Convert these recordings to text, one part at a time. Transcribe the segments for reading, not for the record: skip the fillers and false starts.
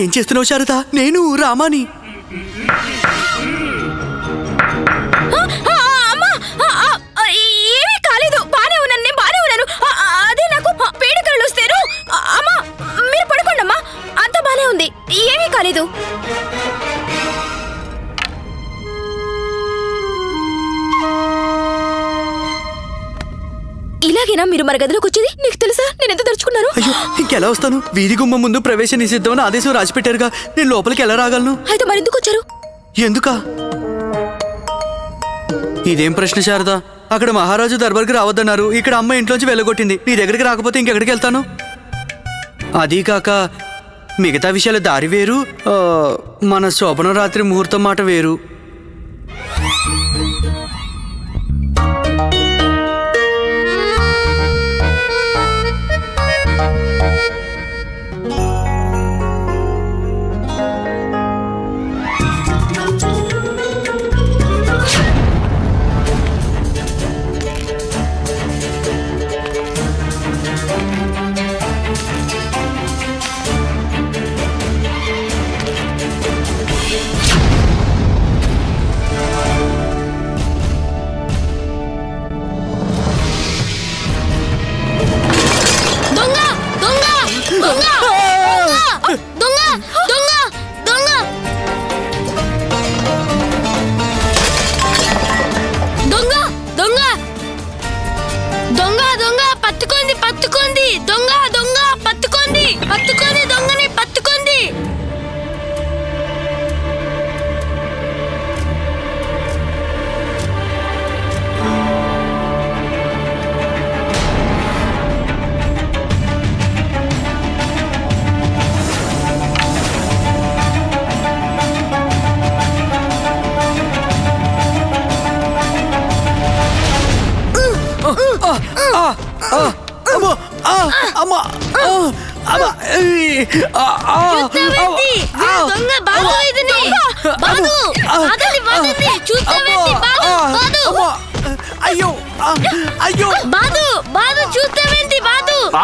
ఏం చేస్తున్నావు శారద? నేను రామాని. ఏమీ కాలేదు, బానే ఉన్నాను, నేను బానే ఉన్నాను. అదే నాకు పీడకలు వస్తారు. అమ్మా మీరు పడుకోండి అమ్మా, అంతా బానే ఉంది, ఏమీ కాలేదు. ఇలాగేనా మీరు మన గదిలోకి వచ్చేది? నీకు తెలుసా నేను ఎంత తరుచుకున్నాను? అయ్యో, ఇంకెలా వస్తాను? వీధి గుమ్మం ముందు ప్రవేశ నిషిద్ధమని ఆదేశం రాసిపెట్టారుగా, నేను లోపలికి ఎలా రాగలను? అయితే మరి ఎందుకు వచ్చారు? ఎందుకా? ఇదేం ప్రశ్న శారద? అక్కడ మహారాజు దర్బార్కి రావద్దన్నారు, ఇక్కడ అమ్మ ఇంట్లోంచి వెళ్ళగొట్టింది. నీ దగ్గరికి రాకపోతే ఇంకెక్కడికి వెళ్తాను? అదీ కాక మిగతా విషయాల దారి వేరు, మన శోభన రాత్రి ముహూర్తం మాట వేరు.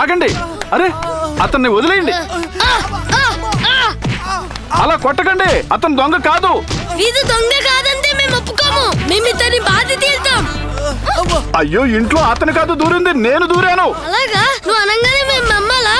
ఆగండి, అరే అతన్ని వదిలేయండి, అలా కొట్టకండి. అతను దొంగ కాదు. ఇది దొంగ కాదంటే మేము ఒప్పుకోము, మేము ఇతని బాధ తీరుతాం. అయ్యో, ఇంట్లో అతను కాదు దూరింది, నేను దూరాను. అలాగా? నువ్వు అనగానే మేము నమ్మాలా?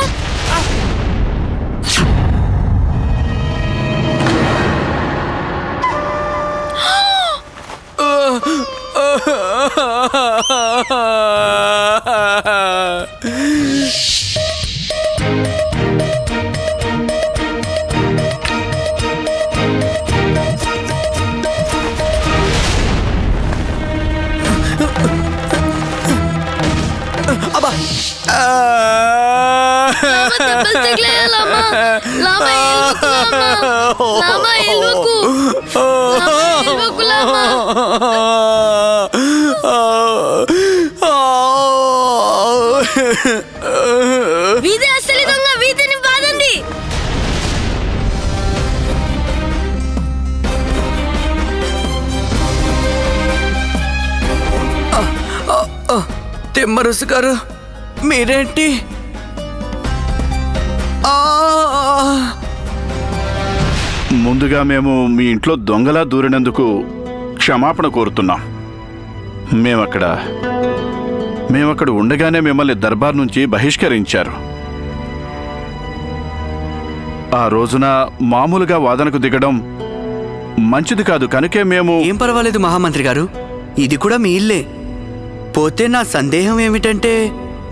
వీధి అసలు దొంగ, వీధిని బాదండి. తిమ్మరుసు గారు, మీరేంటి? ముందుగా మేము మీ ఇంట్లో దొంగలా దూరినందుకు క్షమాపణ కోరుతున్నాం. మేమక్కడ ఉండగానే మిమ్మల్ని దర్బార్ నుంచి బహిష్కరించారు. ఆ రోజున మామూలుగా వాదనకు దిగడం మంచిది కాదు, కనుకే మేము... ఏం పర్వాలేదు మహామంత్రి గారు, ఇది కూడా మీ ఇల్లే. పోతే నా సందేహం ఏమిటంటే,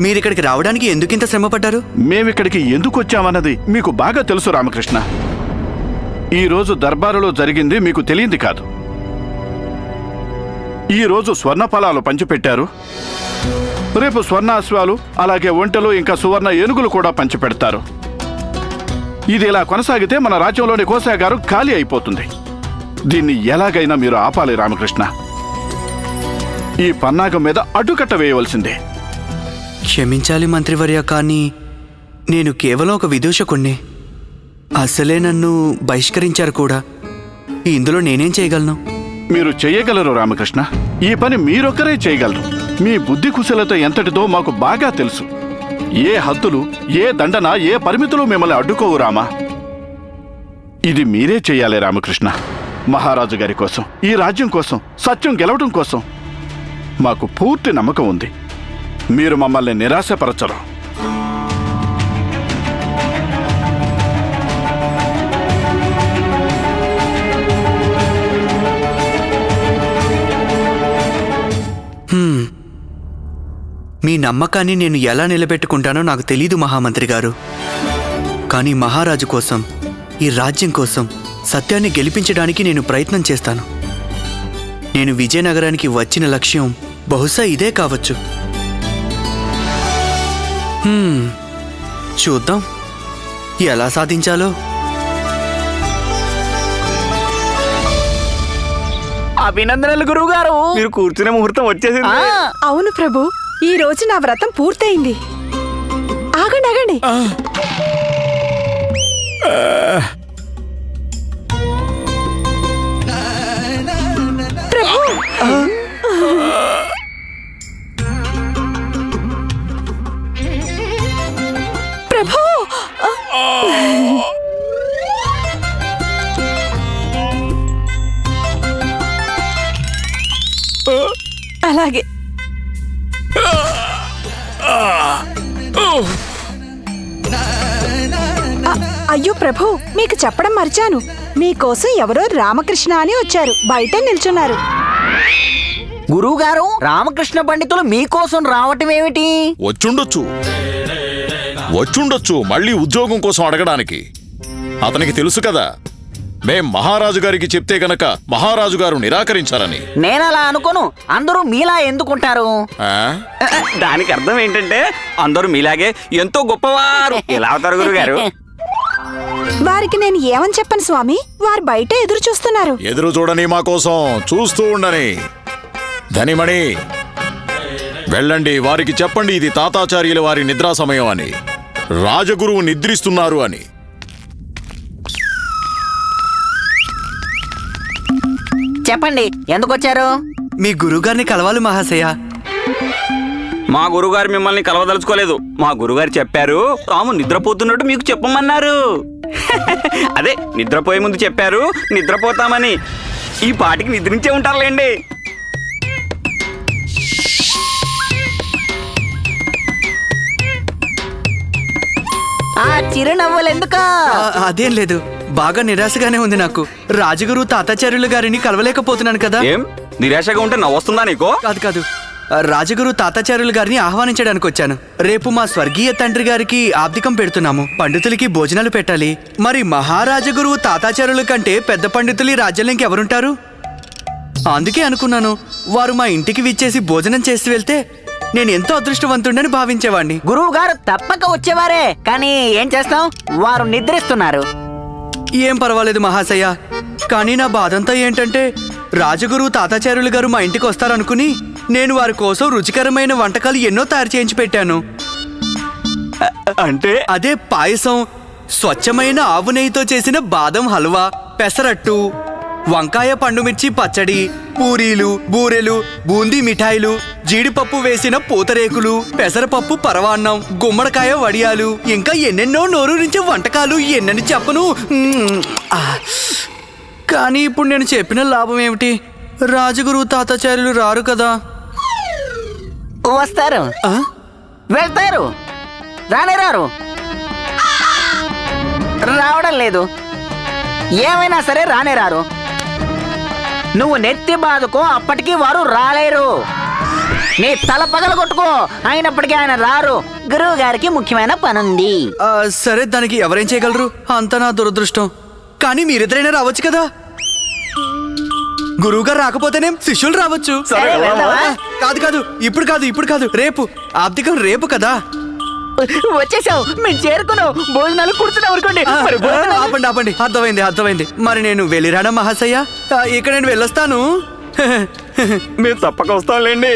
మీరిక్కడికి రావడానికి ఎందుకింత శ్రమపడ్డారు? మేమిక్కడికి ఎందుకు వచ్చామన్నది మీకు బాగా తెలుసు రామకృష్ణ. ఈరోజు దర్బారులో జరిగింది మీకు తెలియంది కాదు. ఈరోజు స్వర్ణ ఫలాలు పంచిపెట్టారు, రేపు స్వర్ణాశ్వాలు, అలాగే ఒంటెలు, ఇంకా సువర్ణ ఏనుగులు కూడా పంచిపెడతారు. ఇది ఇలా కొనసాగితే మన రాజ్యంలోని కోశాగారు ఖాళీ అయిపోతుంది. దీన్ని ఎలాగైనా మీరు ఆపాలి రామకృష్ణ. ఈ పన్నాగం మీద అడ్డుకట్ట వేయవలసిందే. క్షమించాలి మంత్రివర్య, కానీ నేను కేవలం ఒక విదూషకుణ్ణి. అసలే నన్ను బహిష్కరించారు కూడా. ఇందులో నేనేం చేయగలను? మీరు చెయ్యగలరు రామకృష్ణ. ఈ పని మీరొక్కరే చేయగలరు. మీ బుద్ధి కుశలత ఎంతటిదో మాకు బాగా తెలుసు. ఏ హద్దులు, ఏ దండన, ఏ పరిమితులు మిమ్మల్ని అడ్డుకోవు రామా. ఇది మీరే చెయ్యాలి రామకృష్ణ. మహారాజు గారి కోసం, ఈ రాజ్యం కోసం, సత్యం గెలవడం కోసం మాకు పూర్తి నమ్మకం ఉంది. మీరు మమ్మల్ని నిరాశపరచరు. మీ నమ్మకాన్ని నేను ఎలా నిలబెట్టుకుంటానో నాకు తెలీదు మహామంత్రి గారు. కానీ మహారాజు కోసం, ఈ రాజ్యం కోసం సత్యాన్ని గెలిపించడానికి నేను ప్రయత్నం చేస్తాను. నేను విజయనగరానికి వచ్చిన లక్ష్యం బహుశా ఇదే కావచ్చు. చూద్దాం ఎలా సాధించాలో. అభినందనలు గురువుగారు, మీరు కూర్చునే ముహూర్తం వచ్చేసింది. అవును ప్రభు, ఈ రోజు నా వ్రతం పూర్తయింది. ఆగండి ఆగండి. ప్రభు, ప్రభు, అలాగే. అయ్యో ప్రభు, మీకు చెప్పడం మర్చాను. మీకోసం ఎవరో రామకృష్ణ అని వచ్చారు, బయట నిల్చున్నారు. గురువుగారు, రామకృష్ణ పండితులు మీకోసం రావటం ఏమిటి? వచ్చుండొచ్చు మళ్ళీ ఉద్యోగం కోసం అడగడానికి. అతనికి తెలుసు కదా, మేం మహారాజు గారికి చెప్తే గనక మహారాజు గారు నిరాకరించారని. నేనలా అనుకోను. అందరూ మీలా ఎందుకుంటారు? ఆ? దానికి అర్థం ఏంటంటే అందరూ మీలాగే ఎంతో గొప్పవారు ఎలా అవుతారు గురుగారు? వారికి నేను ఏమని చెప్పను స్వామి, వారు బయట ఎదురు చూస్తున్నారు. ఎదురు చూడని మా కోసం, చూస్తూ ఉండని. ధనిమణి, వెళ్ళండి, వారికి చెప్పండి ఇది తాతాచార్యుల వారి నిద్రా సమయం అని, రాజగురువు నిద్రిస్తున్నారు అని. చెప్పండి, ఎందుకు వచ్చారు? మీ గురువుగారిని కలవాలి మహాశయ. మా గురుగారు మిమ్మల్ని కలవదలుచుకోలేదు. మా గురుగారు చెప్పారు తాము నిద్రపోతున్నట్టు మీకు చెప్పమన్నారు. అదే నిద్రపోయే ముందు చెప్పారు నిద్రపోతామని. ఈ పాటికి నిద్రించే ఉంటారులేండి. ఆ చిరునవ్వులు ఎందుకు? అదేం లేదు, బాగా నిరాశగానే ఉంది నాకు. రాజగురు తాతాచార్యులు గారిని కలవలేకపోతున్నాను కదా. ఏం నిరాశగా ఉంటే నవ్వొస్తుందా నీకో? కాదు కాదు, రాజగురు తాతాచార్యులు గారిని ఆహ్వానించడానికి వచ్చాను. రేపు మా స్వర్గీయ తండ్రి గారికి ఆబ్దికం పెడుతున్నాము. పండితులకి భోజనాలు పెట్టాలి. మరి మహారాజగురువు తాతాచార్యుల కంటే పెద్ద పండితులు ఈ రాజ్యంలో ఇంకెవరుంటారు? అందుకే అనుకున్నాను, వారు మా ఇంటికి విచ్చేసి భోజనం చేసి వెళ్తే నేను ఎంతో అదృష్టవంతుడని భావించేవాణ్ణి. గురువు గారు తప్పక వచ్చేవారే, కానీ ఏం చేస్తాం, వారు నిద్రిస్తున్నారు. ఏం పర్వాలేదు మహాశయ, కానీ నా బాధంతా ఏంటంటే రాజగురువు తాతాచార్యులు గారు మా ఇంటికి వస్తారనుకుని నేను వారి కోసం రుచికరమైన వంటకాలు ఎన్నో తయారు చేయించి పెట్టాను. అంటే అదే పాయసం, స్వచ్ఛమైన ఆవు నెయ్యితో చేసిన బాదం హల్వా, పెసరట్టు, వంకాయ పండుమిర్చి పచ్చడి, పూరీలు, బూరెలు, బూందీ మిఠాయిలు, జీడిపప్పు వేసిన పూతరేకులు, పెసరపప్పు పరవాన్నం, గుమ్మడికాయ వడియాలు, ఇంకా ఎన్నెన్నో నోరూరించే వంటకాలు. ఎన్నని చెప్పను. కానీ ఇప్పుడు నేను చెప్పిన లాభం ఏమిటి? రాజగురు తాతాచార్యులు రారు కదా. వస్తారు, వెళ్తారు, రానే రారు. రావడం లేదు, ఏమైనా సరే రానే రారు. నువ్వు నెత్తి బాదుకో, అప్పటికీ వారు రాలేరు. నీ తల పగల కొట్టుకో, అయినప్పటికీ ఆయన రారు. గురువు గారికి ముఖ్యమైన పనుంది. సరే, దానికి ఎవరేం చేయగలరు? అంత నా దురదృష్టం. కానీ మీరిద్దరైనా రావచ్చు కదా. గురువుగారు రాకపోతేనేం శిష్యులు రావచ్చు. సరే, వెళ్దామా? కాదు కాదు, ఇప్పుడు కాదు, రేపు. ఆబ్దికం రేపు కదా. వచ్చేసావు, మేము చేరుకున్నావు. భోజనాలు కూర్చున్నావు అనుకోండి. మరి భోజనాలు- ఆపండి, అర్థమైంది. మరి నేను వెళ్ళిరానా మహాశయ? ఇక నేను వెళ్ళొస్తాను. మేము తప్పక వస్తాంలేండి.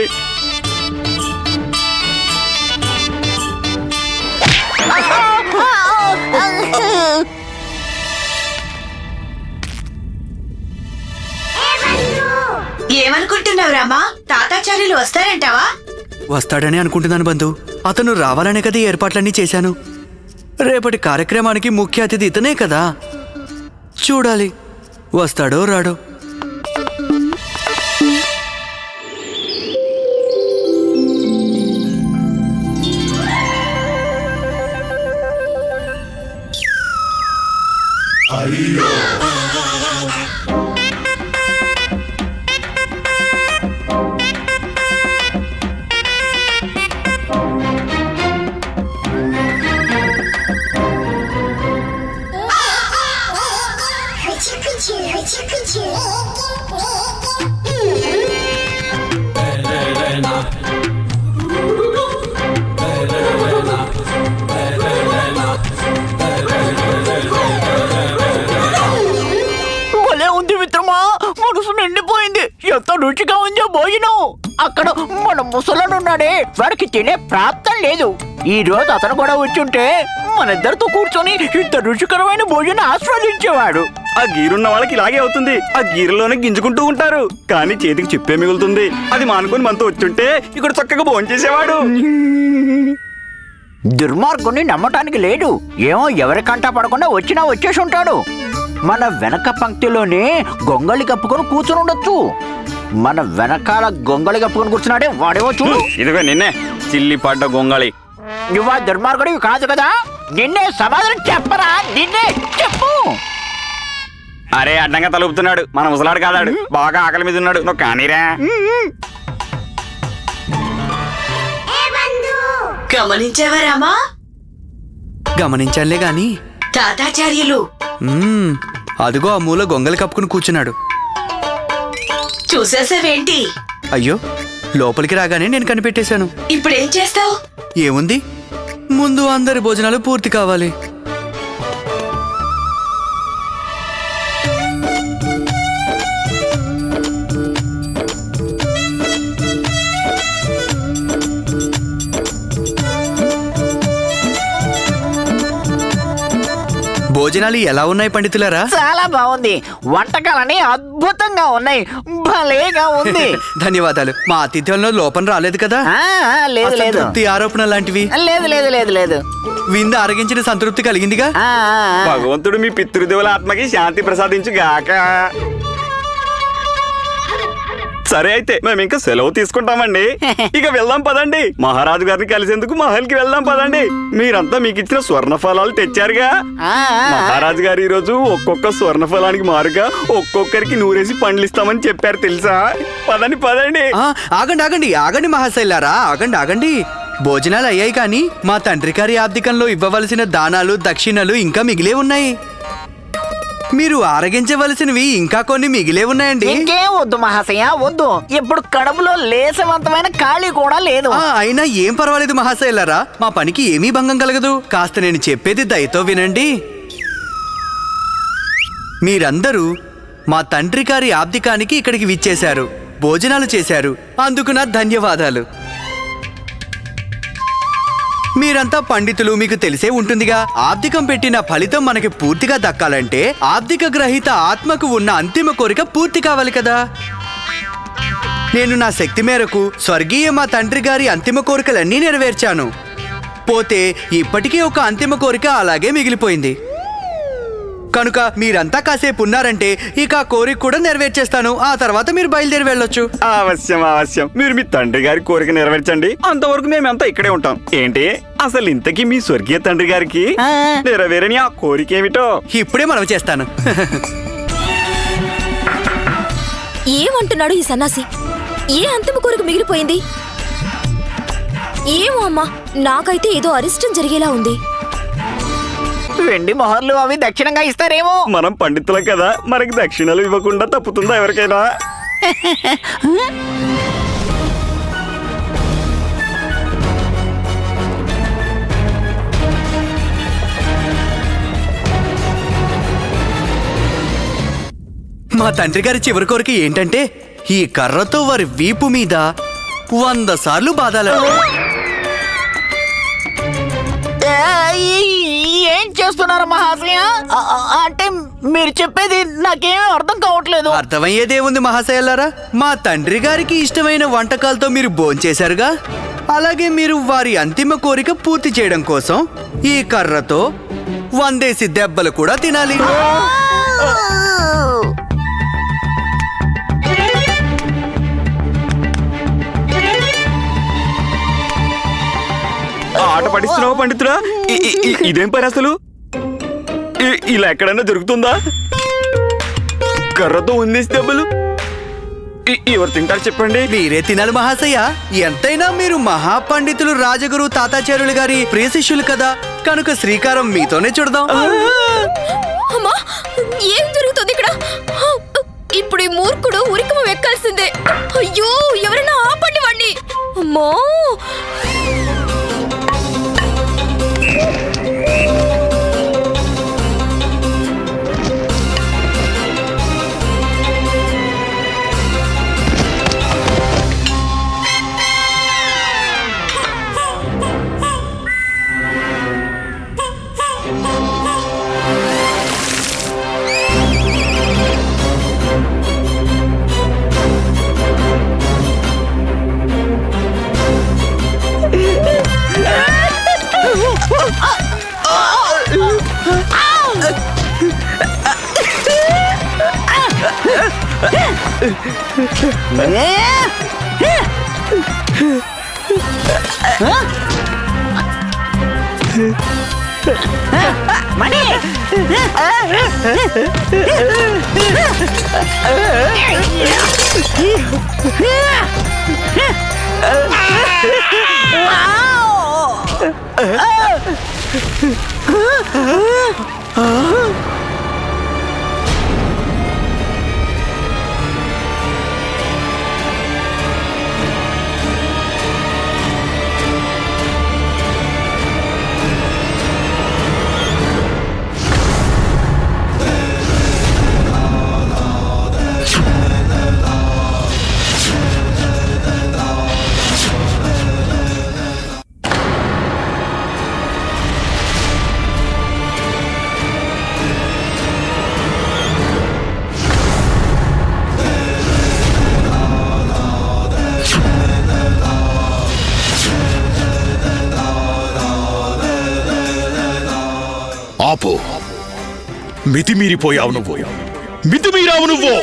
ఏమనుకుంటున్నావు రామా? తాతాచార్యులు వస్తారంటావా? వస్తాడని అనుకుంటున్నాను బంధు. అతను రావాలనే కదా ఈ ఏర్పాట్లన్నీ చేశాను. రేపటి కార్యక్రమానికి ముఖ్య అతిథి ఇతనే కదా. చూడాలి వస్తాడో రాడో. భలే ఉంది మిత్రమా, మనసు నిండిపోయింది. ఎంత రుచిగా ఉందో భోజనం. అక్కడ మన ముసలనున్నాడే, వాడికి తినే ప్రాప్తం లేదు. ఈ రోజు అతను కూడా వచ్చుంటే మన ఇద్దరితో కూర్చొని ఇంత రుచికరమైన భోజనం ఆస్వాదించేవాడు. ఆ గీరున్న వాళ్ళకి ఇలాగే అవుతుంది. ఆ గీరులోనే గింజుకుంటూ ఉంటారు, కానీ చేతికి చిప్పే మిగులుతుంది. అది మానుకొని మనతో వచ్చుంటే ఇక్కడ చక్కగా భోంచేసేవాడు. దుర్మార్గుని నమ్మటానికి లేదు. ఏమో ఎవరి కంటా పడకుండా వచ్చినా వచ్చేసి ఉంటాడు. మన వెనక పంక్తిలోనే గొంగళి కప్పుకొని కూర్చుని ఉండొచ్చు. మన వెనకాల గొంగళి కప్పుకొని కూర్చున్నాడే వాడేమో చూడు. ఇదిగో నిన్నే చిల్లి పడ్డ గొంగళి. నువ్వా దుర్మార్గుడివి కాదు కదా, నిన్నే సమాధానం చెప్పరా, నిన్నే చెప్పు. అరే అడ్డంగా తలుపుతున్నాడు, మన ముసలాడు కాదాడు. బాగా ఆకలి మీద ఉన్నాడు, నువ్వు కానీరా. గమనించావా రామా? గమనించాలే గాని తాతాచార్యులు అదిగో ఆ మూల గొంగలి కప్పుకుని కూర్చున్నాడు. చూసేసావేంటి? అయ్యో, లోపలికి రాగానే నేను కనిపెట్టేశాను. ఇప్పుడేం చేస్తావు? ఏముంది, ముందు అందరి భోజనాలు పూర్తి కావాలి. భోజనాలు ఎలా ఉన్నాయి పండితులారా? చాలా బాగుంది. వంటకాలని అద్భుతంగా ఉన్నాయి. భలేగా ఉంది. ధన్యవాదాలు. మా ఆతిథ్యంలో లోపం రాలేదు కదా? లేదు లేదు అసంతృప్తి ఆరోపణ లాంటివి లేదు లేదు లేదు లేదు. విందు ఆరగించిన సంతృప్తి కలిగిందిగా. భగవంతుడు మీ పితృదేవుల ఆత్మకి శాంతి ప్రసాదించు గాక. సరే అయితే మేము ఇంకా సెలవు తీసుకుంటామండి. ఇక వెళ్దాం పదండి. మహారాజు గారిని కలిసేందుకు మహల్ కి వెళ్దాం పదండి. మీరంతా మీకు ఇచ్చిన స్వర్ణ ఫలాలు తెచ్చారుగా. మహారాజు గారు ఈ రోజు ఒక్కొక్క స్వర్ణ ఫలానికి మారుగా ఒక్కొక్కరికి నూరేసి పండ్లు ఇస్తామని చెప్పారు తెలుసా. పదండి పదండి. ఆగండి ఆగండి ఆగండి మహాశైలారా, ఆగండి ఆగండి. భోజనాలు అయ్యాయి కానీ మా తండ్రి గారి ఆబ్దికంలో ఇవ్వవలసిన దానాలు దక్షిణలు ఇంకా మిగిలే ఉన్నాయి. మీరు ఆరగించవలసినవి ఇంకా కొన్ని మిగిలే ఉన్నాయండి. ఇంకేం వద్దు మహాశయ, వద్దు. ఇప్పుడు కడుపులో లేసవంతమైన ఖాళీ కూడా లేదు. అయినా ఏం పర్వాలేదు మహాశైలారా, మా పనికి ఏమీ భంగం కలగదు. కాస్త నేను చెప్పేది దయతో వినండి. మీరందరూ మా తండ్రి గారి ఆబ్దికానికి ఇక్కడికి విచ్చేశారు, భోజనాలు చేశారు. అందుకు నా ధన్యవాదాలు. మీరంతా పండితులు, మీకు తెలిసే ఉంటుందిగా. ఆబ్దికం పెట్టిన ఫలితం మనకి పూర్తిగా దక్కాలంటే ఆబ్దిక గ్రహీత ఆత్మకు ఉన్న అంతిమ కోరిక పూర్తి కావాలి కదా. నేను నా శక్తి మేరకు స్వర్గీయ మా తండ్రి గారి అంతిమ కోరికలన్నీ నెరవేర్చాను. పోతే ఇప్పటికీ ఒక అంతిమ కోరిక అలాగే మిగిలిపోయింది. కనుక మీరంతా కాసేపు ఉన్నారంటే ఇక ఆ కోరిక కూడా నెరవేర్చేస్తాను. ఆ తర్వాత మీరు బయలుదేరి వెళ్ళొచ్చు. అవశ్యం అవశ్యం. మీరు మీ తండ్రి గారి కోరిక నెరవేర్చండి, అంతవరకు మేమంతా ఇక్కడే ఉంటాం. ఏంటి అసలు ఇంతకీ మీ స్వర్గీయ తండ్రి గారికి నెరవేరని ఆ కోరిక ఏమిటో ఇప్పుడే మనం చేస్తాను. ఏమంటున్నాడు ఈ సన్నాసి? ఏ అంతిమ కోరిక మిగిలిపోయింది? ఏమో అమ్మా, నాకైతే ఏదో అరిష్టం జరిగేలా ఉంది. వెండి మొహర్లు అవి దక్షిణంగా ఇస్తారేమో. మనం పండితులం కదా, మనకి దక్షిణలు ఇవ్వకుండా తప్పుతుందా ఎవరికైనా? మా తండ్రి గారి చివరి కోరిక ఏంటంటే ఈ కర్రతో వారి వీపు మీద 100 సార్లు బాధాలి. ఏం చేస్తున్నారు మహాశయ? అంటే మీరు చెప్పేది నాకేమీ అర్థం కావట్లేదు. అర్థమయ్యేదేముంది మహాశయలారా, మా తండ్రి గారికి ఇష్టమైన వంటకాలతో మీరు భోంచేశారుగా. అలాగే మీరు వారి అంతిమ కోరిక పూర్తి చేయడం కోసం ఈ కర్రతో 100 దెబ్బలు కూడా తినాలి. ఆట పడిస్తున్నావు పండితుడా? ఇదేం పని అసలు? ఇలా ఎక్కడన్నా దొరుకుతుందా? కర్రతో ఉంది దెబ్బలు. ఎవరు తింటారు చెప్పండి? మీరే తినాలి మహాశయ. ఎంతైనా మీరు మహాపండితులు రాజగురు తాతాచార్యులు గారి ప్రియ శిష్యులు కదా, కనుక శ్రీకారం మీతోనే చూడదాం. అమ్మా, ఏం జరుగుతుంది ఇక్కడ? ఇప్పుడు ఈ మూర్ఖుడు ఉరికము వెక్కాల్సిందే. అయ్యో, ఎవరైనా ఆపండి వాణ్ణి. అమ్మో, మణి! ఆపు! మితిమీరిపోయావు నువ్వు, మితిమీరావు నువ్వు.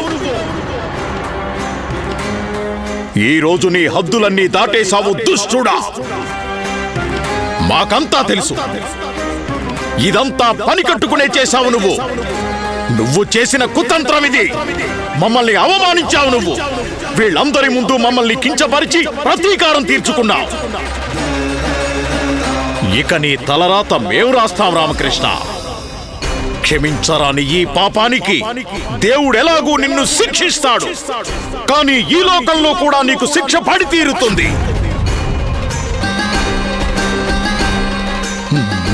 ఈ రోజు నీ హద్దులన్నీ దాటేశావు దుష్టుడా. మాకంతా తెలుసు, ఇదంతా పని కట్టుకునే చేశావు నువ్వు. నువ్వు చేసిన కుతంత్రం ఇది. మమ్మల్ని అవమానించావు నువ్వు. వీళ్ళందరి ముందు మమ్మల్ని కించపరిచి ప్రతీకారం తీర్చుకున్నావు. ఇక నీ తలరాత మేము రాస్తాం రామకృష్ణ. క్షమించరాని ఈ పాపానికి దేవుడెలాగూ నిన్ను శిక్షిస్తాడు. కానీ ఈ లోకంలో కూడా నీకు శిక్ష పడి తీరుతుంది.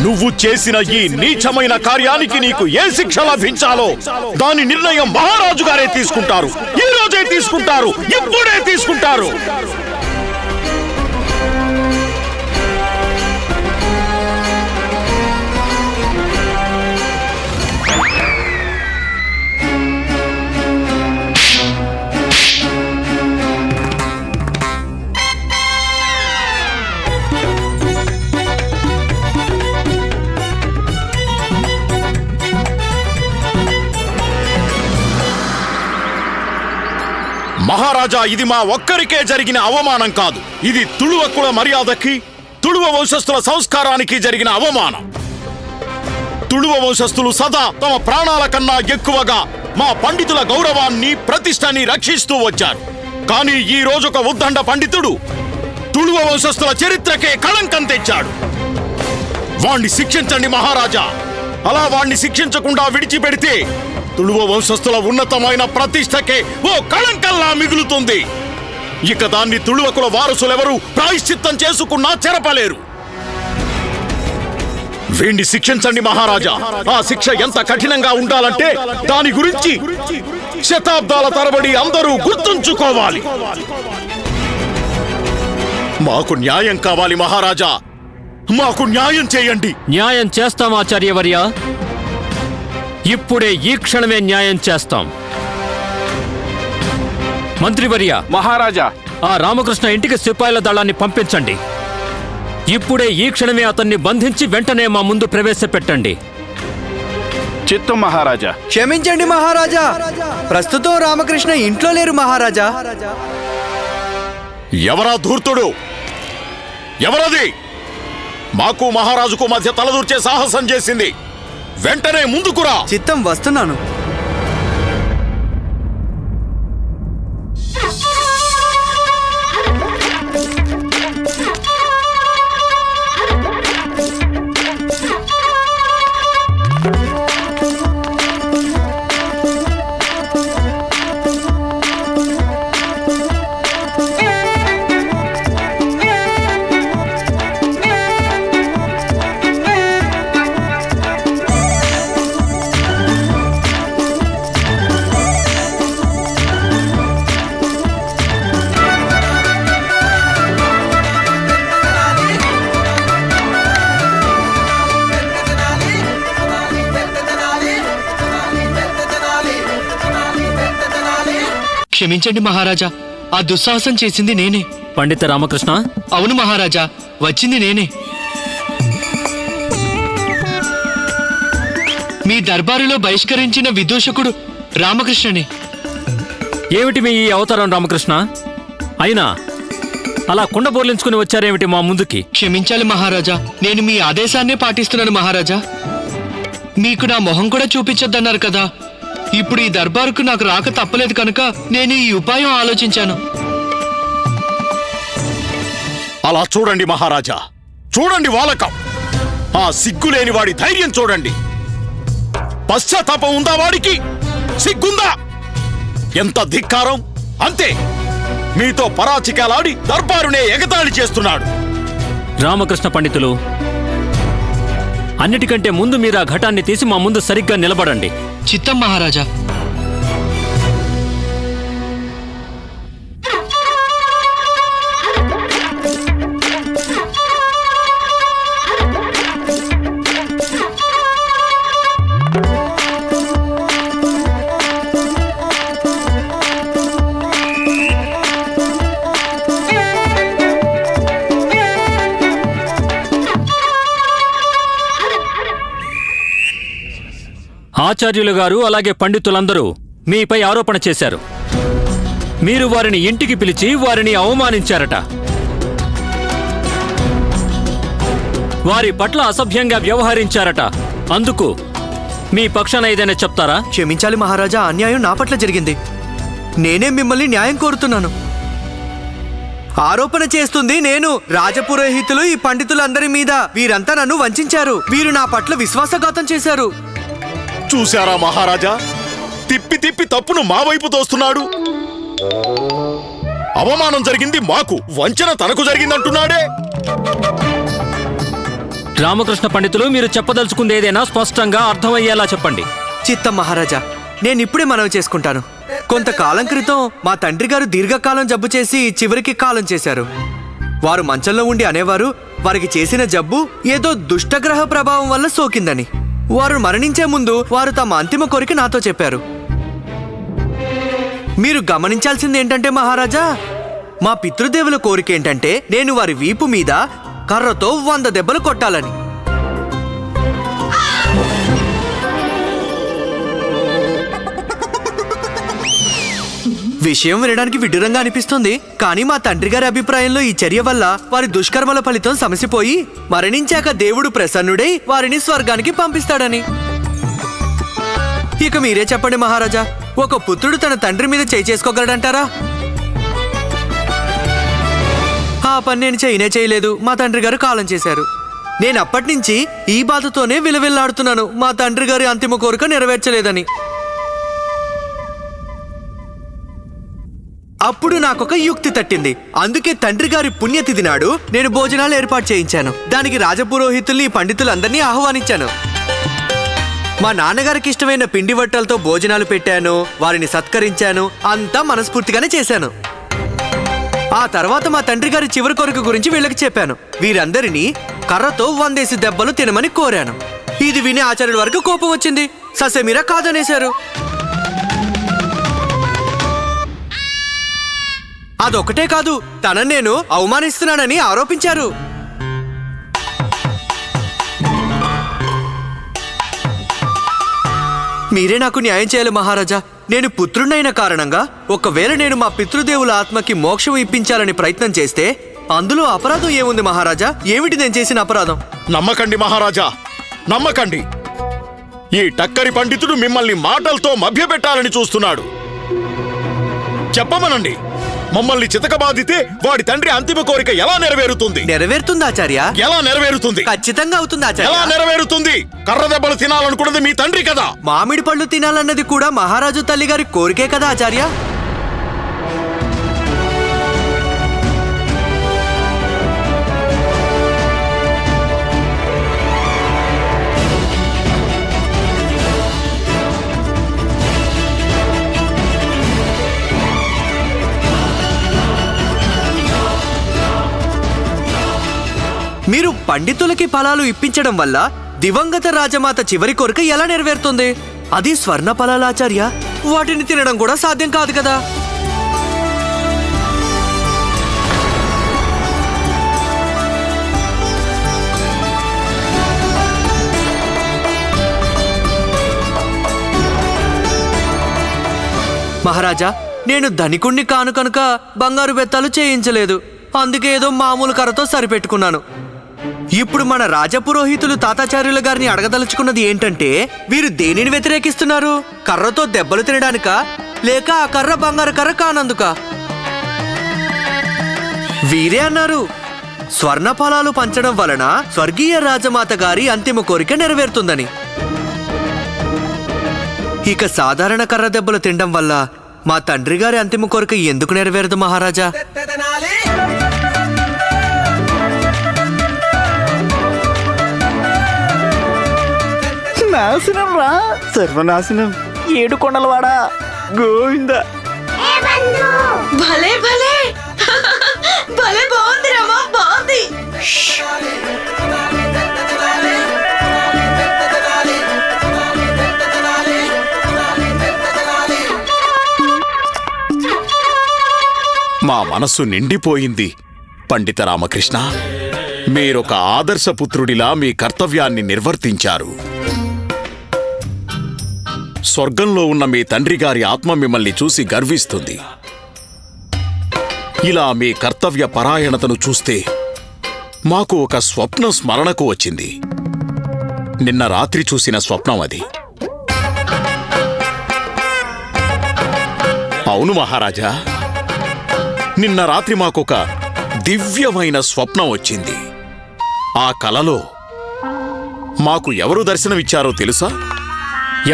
నువ్వు చేసిన ఈ నీచమైన కార్యానికి నీకు ఏ శిక్ష లభించాలో దాని నిర్ణయం మహారాజు గారే తీసుకుంటారు. ఈ రోజే తీసుకుంటారు, ఇప్పుడే తీసుకుంటారు. మహారాజా, ఇది మా ఒక్కరికే జరిగిన అవమానం కాదు. ఇది తుళువ కుల మర్యాదకి, తుళువ వంశస్థుల సంస్కారానికి జరిగిన అవమానం. తుళువ వంశస్థులు సదా తమ ప్రాణాల కన్నా ఎక్కువగా మా పండితుల గౌరవాన్ని, ప్రతిష్టని రక్షిస్తూ వచ్చారు. కానీ ఈ రోజు ఒక ఉద్దండ పండితుడు తుళువ వంశస్థుల చరిత్రకే కళంకం తెచ్చాడు. వాణ్ణి శిక్షించండి మహారాజా. అలా వాణ్ణి శిక్షించకుండా విడిచిపెడితే తుళువ వంశస్థుల ఉన్నతమైన ప్రతిష్టకే ఓ కళంకల్లా మిగులుతుంది. ఇక దాన్ని తుళువకుల వారసులెవరూ ప్రాయశ్చిత్తం చేసుకున్నా చెరపలేరు. వీణ్ణి శిక్షించండి మహారాజా. ఆ శిక్ష ఎంత కఠినంగా ఉండాలంటే దాని గురించి శతాబ్దాల తరబడి అందరూ గుర్తుంచుకోవాలి. మాకు న్యాయం కావాలి మహారాజా. మాకు న్యాయం చేయండి. న్యాయం చేస్తాం ఆచార్యవర్య. ఇప్పుడే ఈ క్షణమే న్యాయం చేస్తాం. మంత్రివర్య, మహారాజా, ఆ రామకృష్ణ ఇంటికి సిపాయిల దళాన్ని పంపించండి. ఇప్పుడే ఈ క్షణమే అతన్ని బంధించి వెంటనే మా ముందు ప్రవేశపెట్టండి. చిత్తం మహారాజా. క్షమించండి మహారాజా, ప్రస్తుతం రామకృష్ణ ఇంట్లో లేరు మహారాజా. ఎవరా ధూర్తుడు? ఎవరది? మాకు మహారాజుకు మధ్య తలదూర్చే సాహసం చేసింది. వెంటనే ముందుకురా. చిత్తం వస్తున్నాను. క్షమించండి మహారాజా, ఆ దుస్సాహసం చేసింది నేనే. పండిత రామకృష్ణ, అవును మహారాజా, వచ్చింది నేనే. మీ దర్బారులో బహిష్కరించిన విదూషకుడు రామకృష్ణనే. ఏమిటి మీ ఈ అవతారం రామకృష్ణ? అయినా అలా కుండ బోర్లించుకుని వచ్చారేమిటి మా ముందుకి? క్షమించాలి మహారాజా, నేను మీ ఆదేశాన్నే పాటిస్తున్నాను మహారాజా. మీకు నా మొహం కూడా చూపించొద్దన్నారు కదా. ఇప్పుడు ఈ దర్బారుకు నాకు రాక తప్పలేదు కనుక నేను ఈ ఉపాయం ఆలోచించాను. అలా చూడండి మహారాజా, చూడండి వాలకం. ఆ సిగ్గులేని వాడి ధైర్యం చూడండి. పశ్చాత్తాపం ఉందా వాడికి? సిగ్గుందా? ఎంత ధిక్కారం! అంతే, మీతో పరాచికాలాడి దర్బారునే ఎగతాళి చేస్తున్నాడు. రామకృష్ణ పండితులు, అన్నిటికంటే ముందు మీరు ఆ ఘటాన్ని తీసి మా ముందు సరిగ్గా నిలబడండి. చిత్తం మహారాజా. ఆచార్యులు గారు అలాగే పండితులందరూ మీపై ఆరోపణ చేశారు. మీరు వారిని ఇంటికి పిలిచి వారిని అవమానించారట. వారి పట్ల అసభ్యంగా వ్యవహరించారట. అందుకు మీ పక్షాన ఏదైనా చెప్తారా? క్షమించాలి మహారాజా, అన్యాయం నా పట్ల జరిగింది. నేనే మిమ్మల్ని న్యాయం కోరుతున్నాను. ఆరోపణ చేస్తుంది నేను. రాజపురోహితులు ఈ పండితులందరి మీద వీరంతా నన్ను వంచారు. వీరు నా పట్ల విశ్వాసఘాతం చేశారు. చూశారా మహారాజా, తిప్పి తిప్పి తప్పును మా వైపు తోస్తున్నాడు. అవమానం జరిగింది మాకు, వంచన తనకు జరిగిందంటున్నాడే. రామకృష్ణ పండితులు, మీరు చెప్పదలుచుకుంది ఏదైనా స్పష్టంగా అర్థమయ్యేలా చెప్పండి. చిత్తం మహారాజా, నేనిప్పుడే మనవి చేసుకుంటాను. కొంతకాలం క్రితం మా తండ్రి గారు దీర్ఘకాలం జబ్బు చేసి చివరికి కాలం చేశారు. వారు మంచంలో ఉండి అనేవారు వారికి చేసిన జబ్బు ఏదో దుష్టగ్రహ ప్రభావం వల్ల సోకిందని. వారు మరణించే ముందు వారు తమ అంతిమ కోరిక నాతో చెప్పారు. మీరు గమనించాల్సింది ఏంటంటే మహారాజా, మా పితృదేవుల కోరిక ఏంటంటే నేను వారి వీపు మీద కర్రతో 100 దెబ్బలు కొట్టాలని. విషయం వినడానికి విడ్డూరంగా అనిపిస్తుంది, కానీ మా తండ్రి గారి అభిప్రాయంలో ఈ చర్య వల్ల వారి దుష్కర్మల ఫలితం సమసిపోయి మరణించాక దేవుడు ప్రసన్నుడై వారిని స్వర్గానికి పంపిస్తాడని. ఇక మీరే చెప్పండి మహారాజా, ఒక పుత్రుడు తన తండ్రి మీద చేయి చేసుకోగలడంటారా? ఆ పని నేను చేయలేదు. మా తండ్రి గారు కాలం చేశారు. నేను అప్పటినుంచి ఈ బాధతోనే విలవిల్లాడుతున్నాను, మా తండ్రి గారి అంతిమ కోరిక నెరవేర్చలేదని. అప్పుడు నాకొక యుక్తి తట్టింది. అందుకే తండ్రి గారి పుణ్యతిథి నాడు నేను భోజనాలు ఏర్పాటు చేయించాను. దానికి రాజపురోహితుల్ని పండితులందరినీ ఆహ్వానించాను. మా నాన్నగారికి ఇష్టమైన పిండి వంటలతో భోజనాలు పెట్టాను, వారిని సత్కరించాను. అంతా మనస్ఫూర్తిగానే చేశాను. ఆ తర్వాత మా తండ్రి గారి చివరి కోరిక గురించి వీళ్ళకి చెప్పాను. వీరందరినీ కర్రతో 100 దెబ్బలు తినమని కోరాను. ఇది విని ఆచార్యుల వరకు కోపం వచ్చింది. ససేమిరా కాదనేశారు. అదొకటే కాదు, తనని నేను అవమానిస్తున్నానని ఆరోపించారు. మీరే నాకు న్యాయం చేయాలి మహారాజా. నేను పుత్రుడైన కారణంగా ఒకవేళ నేను మా పితృదేవుల ఆత్మకి మోక్షం ఇప్పించాలని ప్రయత్నం చేస్తే అందులో అపరాధం ఏముంది మహారాజా? ఏమిటి నేను చేసిన అపరాధం? నమ్మకండి మహారాజా, నమ్మకండి. ఈ టక్కరి పండితుడు మిమ్మల్ని మాటలతో మభ్యపెట్టాలని చూస్తున్నాడు. చెప్పమనండి, మమ్మల్ని చితకబాదితే వాడి తండ్రి అంతిమ కోరిక ఎలా నెరవేరుతుంది? నెరవేరుతుంది ఆచార్య. ఎలా నెరవేరుతుంది? ఖచ్చితంగా అవుతుంది ఎలా ఆచార్య. నెరవేరుతుంది? కర్ర దెబ్బలు తినాలనుకున్నది మీ తండ్రి కదా. మామిడి పళ్ళు తినాలన్నది కూడా మహారాజు తల్లి గారి కోరికే కదా ఆచార్య. మీరు పండితులకి ఫలాలు ఇప్పించడం వల్ల దివంగత రాజమాత చివరి కోరిక ఎలా నెరవేరుతుంది? అది స్వర్ణ ఫలాలాచార్య. వాటిని తినడం కూడా సాధ్యం కాదు కదా. మహారాజా, నేను ధనికుణ్ణి కాను కనుక బంగారు బెత్తాలు చేయించలేదు. అందుకే ఏదో మామూలు కర్రతో సరిపెట్టుకున్నాను. ఇప్పుడు మన రాజపురోహితులు తాతాచార్యుల గారిని అడగదలుచుకున్నది ఏంటంటే, వీరు దేనిని వ్యతిరేకిస్తున్నారు? కర్రతో దెబ్బలు తినడానికా, లేక ఆ కర్ర బంగారు కర్ర కానందుకా? వీరే అన్నారు, స్వర్ణ ఫలాలు పంచడం వలన స్వర్గీయ రాజమాత గారి అంతిమ కోరిక నెరవేరుతుందని. ఇక సాధారణ కర్ర దెబ్బలు తినడం వల్ల మా తండ్రి గారి అంతిమ కోరిక ఎందుకు నెరవేరదు మహారాజా? నాశనం రా, సర్వనాశనం. ఏడు కొండలవాడా గోవింద. భలే భలే భలే బాగుంది రమా, బాగుంది. మా మనస్సు నిండిపోయింది. పండిత రామకృష్ణ, మీరొక ఆదర్శపుత్రుడిలా మీ కర్తవ్యాన్ని నిర్వర్తించారు. స్వర్గంలో ఉన్న మీ తండ్రి గారి ఆత్మ మిమ్మల్ని చూసి గర్విస్తుంది. ఇలా మీ కర్తవ్య పరాయణతను చూస్తే మాకు ఒక స్వప్నం స్మరణకు వచ్చింది. నిన్న రాత్రి చూసిన స్వప్నం అది. అవును మహారాజా, నిన్న రాత్రి మాకొక దివ్యమైన స్వప్నం వచ్చింది. ఆ కలలో మాకు ఎవరు దర్శనమిచ్చారో తెలుసా?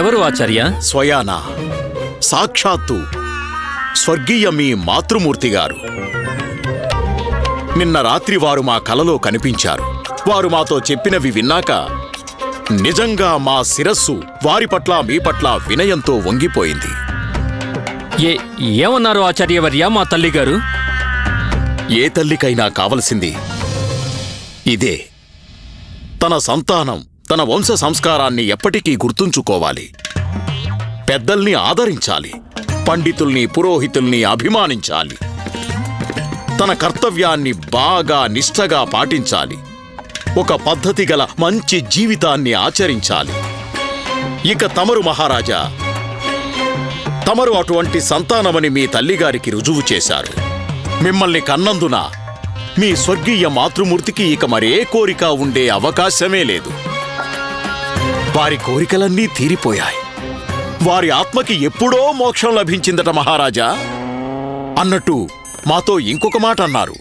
ఎవరు ఆచార్య? స్వయాన సాక్షాత్తు స్వర్గీయ మీ మాతృమూర్తి గారు. నిన్న రాత్రి వారు మా కలలో కనిపించారు. వారు మాతో చెప్పినవి విన్నాక నిజంగా మా శిరస్సు వారి పట్ల మీ పట్ల వినయంతో వంగిపోయింది. ఏమన్నారు ఆచార్యవర్య మా తల్లిగారు? ఏ తల్లికైనా కావలసింది ఇదే. తన సంతానం తన వంశ సంస్కారాన్ని ఎప్పటికీ గుర్తుంచుకోవాలి. పెద్దల్ని ఆదరించాలి. పండితుల్ని పురోహితుల్ని అభిమానించాలి. తన కర్తవ్యాన్ని బాగా నిష్ఠగా పాటించాలి. ఒక పద్ధతి గల మంచి జీవితాన్ని ఆచరించాలి. ఇక తమరు మహారాజా, తమరు అటువంటి సంతానమని మీ తల్లిగారికి రుజువు చేశారు. మిమ్మల్ని కన్నందున మీ స్వర్గీయ మాతృమూర్తికి ఇక మరే కోరిక ఉండే అవకాశమే లేదు. వారి కోరికలన్నీ తీరిపోయాయి. వారి ఆత్మకి ఎప్పుడో మోక్షం లభించిందట మహారాజా. అన్నట్టు మాతో ఇంకొక మాట అన్నారు.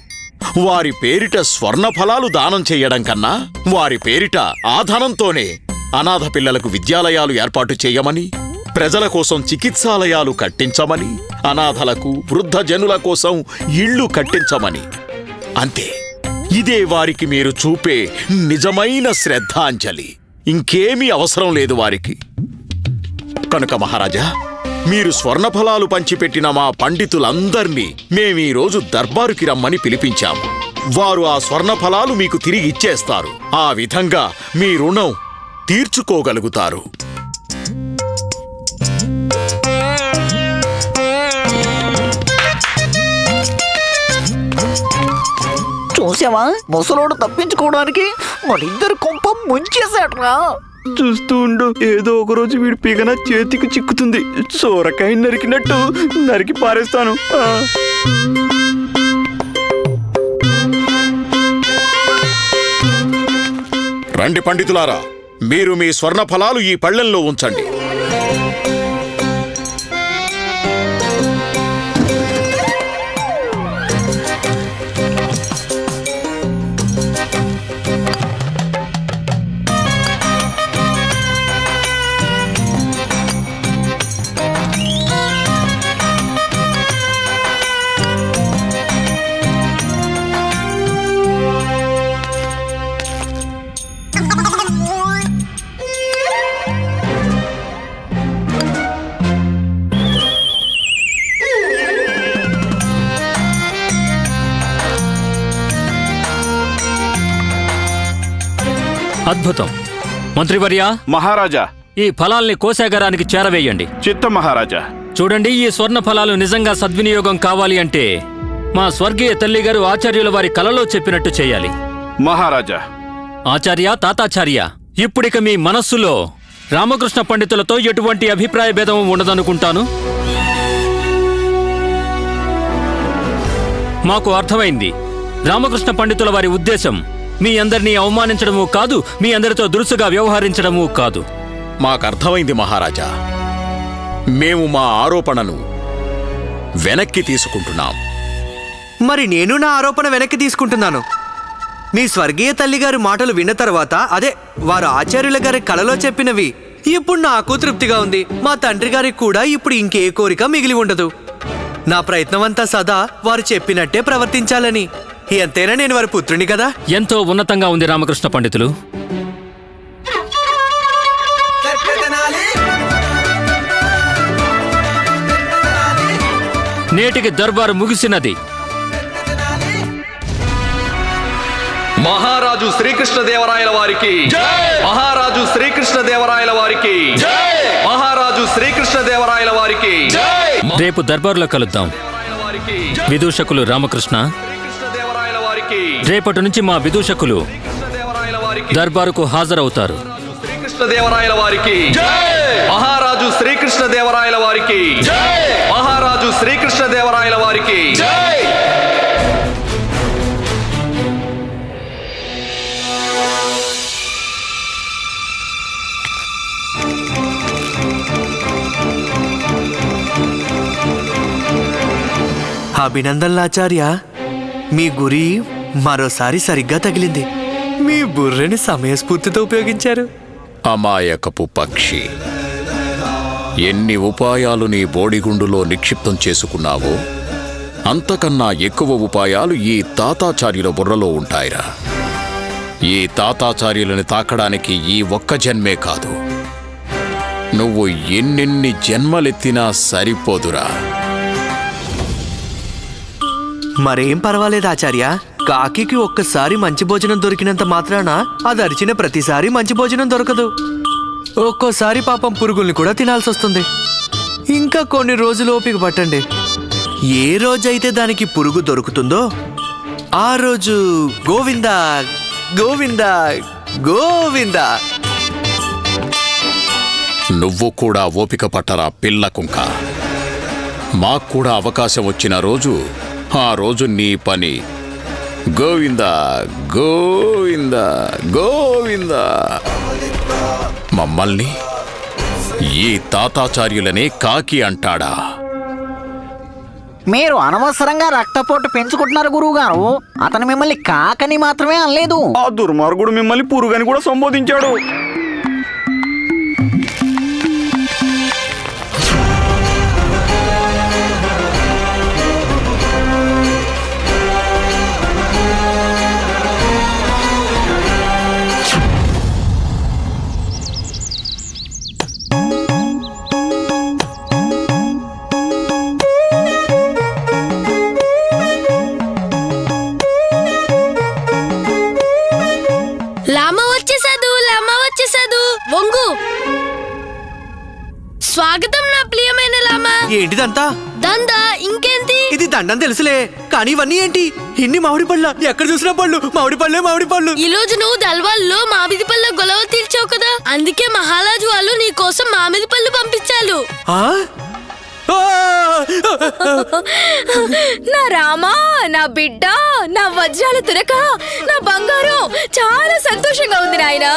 వారి పేరిట స్వర్ణ ఫలాలు దానం చెయ్యడం కన్నా వారి పేరిట ఆ ధనంతోనే అనాథ పిల్లలకు విద్యాలయాలు ఏర్పాటు చేయమని, ప్రజల కోసం చికిత్సాలయాలు కట్టించమని, అనాథలకు వృద్ధ జనుల కోసం ఇళ్ళు కట్టించమని. అంతే. ఇదే వారికి మీరు చూపే నిజమైన శ్రద్ధాంజలి. ఇంకేమీ అవసరం లేదు వారికి. కనుక మహారాజా, మీరు స్వర్ణఫలాలు పంచిపెట్టిన మా పండితులందర్నీ మేమీరోజు దర్బారుకి రమ్మని పిలిపించాము. వారు ఆ స్వర్ణఫలాలు మీకు తిరిగి ఇచ్చేస్తారు. ఆ విధంగా మీ రుణం తీర్చుకోగలుగుతారు. చూసావా, ముసలోడు తప్పించుకోవడానికి మనిద్దరు కొంప ముంచేశాడ్రా. చూస్తూ ఉండు, ఏదో ఒక రోజు వీడి పీగన చేతికి చిక్కుతుంది. సోరకాయ నరికినట్టు నరికి పారేస్తాను. రండి పండితులారా, మీరు మీ స్వర్ణ ఫలాలు ఈ పళ్ళెంలో ఉంచండి. అద్భుతం. మంత్రివర్య, మహారాజా. ఈ ఫలాల్ని కోశాగారానికి చేరవేయండి. చిత్తం మహారాజా. చూడండి, ఈ స్వర్ణ ఫలాలు నిజంగా సద్వినియోగం కావాలి అంటే మా స్వర్గీయ తల్లిగారు ఆచార్యుల వారి కలలో చెప్పినట్టు చేయాలి. మహారాజా. ఆచార్య, తాతాచార్య, ఇప్పుడిక మీ మనస్సులో రామకృష్ణ పండితులతో ఎటువంటి అభిప్రాయ భేదం ఉండదనుకుంటాను. మాకు అర్థమైంది. రామకృష్ణ పండితుల వారి ఉద్దేశం మీ అందరినీ అవమానించడమూ కాదు, మీ అందరితో దురుసుగా వ్యవహరించడమూ కాదు. మాకర్థమైంది మహారాజా. మేము మా ఆరోపణను వెనక్కి తీసుకుంటున్నాం. మరి నేను నా ఆరోపణ వెనక్కి తీసుకుంటున్నాను. మీ స్వర్గీయ తల్లిగారి మాటలు విన్న తర్వాత, అదే వారు ఆచార్యుల గారి కలలో చెప్పినవి ఇప్పుడు నాకు తృప్తిగా ఉంది. మా తండ్రి గారికి కూడా ఇప్పుడు ఇంకే కోరిక మిగిలి ఉండదు. నా ప్రయత్నమంతా సదా వారు చెప్పినట్టే ప్రవర్తించాలని. ఎంతైనా నేను వారి పుత్రుని కదా. ఎంతో ఉన్నతంగా ఉంది రామకృష్ణ పండితులు. నేటికి దర్బారు ముగిసినది. మహారాజు శ్రీకృష్ణదేవరాయల వారికి, మహారాజు శ్రీకృష్ణదేవరాయల వారికి, మహారాజు శ్రీకృష్ణదేవరాయల వారికి. రేపు దర్బారులో కలుద్దాం. విదూషకులు రామకృష్ణ, రేపటి నుంచి మా విదూషకులు దర్బారుకు హాజరవుతారు. శ్రీకృష్ణదేవరాయల వారికి, మహారాజు శ్రీకృష్ణదేవరాయల వారికి, మహారాజు శ్రీకృష్ణదేవరాయల వారికి. అభినందనలాచార్య, మీ గురి మరోసారి సరిగ్గా తగిలింది. మీ బుర్రని సమయస్ఫూర్తితో ఉపయోగించారు. అమాయకపు పక్షి, ఎన్ని ఉపాయాలు నీ బోడిగుండులో నిక్షిప్తం చేసుకున్నావో అంతకన్నా ఎక్కువ ఉపాయాలు ఈ తాతాచార్యుల బుర్రలో ఉంటాయిరా. ఈ తాతాచార్యులను తాకడానికి ఈ ఒక్క జన్మే కాదు, నువ్వు ఎన్నెన్ని జన్మలెత్తినా సరిపోదురా. మరేం పర్వాలేదు ఆచార్య. కాకికి ఒక్కసారి మంచి భోజనం దొరికినంత మాత్రాన అది అరిచిన ప్రతిసారి మంచి భోజనం దొరకదు. ఒక్కోసారి పాపం పురుగుల్ని కూడా తినాల్సి వస్తుంది. ఇంకా కొన్ని రోజులు ఓపిక పట్టండి. ఏ రోజైతే దానికి పురుగు దొరుకుతుందో ఆ రోజు గోవిందా గోవిందా గోవిందా. నువ్వు కూడా ఓపిక పట్టరా పిల్ల కుంక. మాకు కూడా అవకాశం వచ్చిన రోజు ఆ రోజు నీ పని గోవిందా గోవిందా గోవిందా. మమ్మల్ని ఈ తాతాచార్యులనే కాకి అంటాడా? మీరు అనవసరంగా రక్తపోటు పెంచుకుంటున్నారు గురువుగారు. అతను మిమ్మల్ని కాకని మాత్రమే అనలేదు. ఆ దుర్మార్గుడు మిమ్మల్ని పురుగని కూడా సంబోధించాడు. వంగు. స్వాగతం నా ప్రియమైన లామా. ఏంటిదంతా? దందా ఇంకేంటి? ఇది దండం తెలుసులే, కానీ ఇవన్నీ ఏంటి? ఇన్ని మామిడి పళ్ళ? ఎక్కడ చూసినా పళ్ళు, మామిడి పళ్ళే మామిడి పళ్ళు. ఈ రోజు నువ్వు దల్వాల్లో మామిడి పళ్ళ గొడవ తీర్చావు కదా, అందుకే మహారాజు వాళ్ళు నీ కోసం మామిడి పళ్ళు పంపించారు. ఆ? ఆ! నా రామా, నా బిడ్డ, నా వజ్రాల తురక, నా బంగారం, చాలా సంతోషంగా ఉంది నాయనా.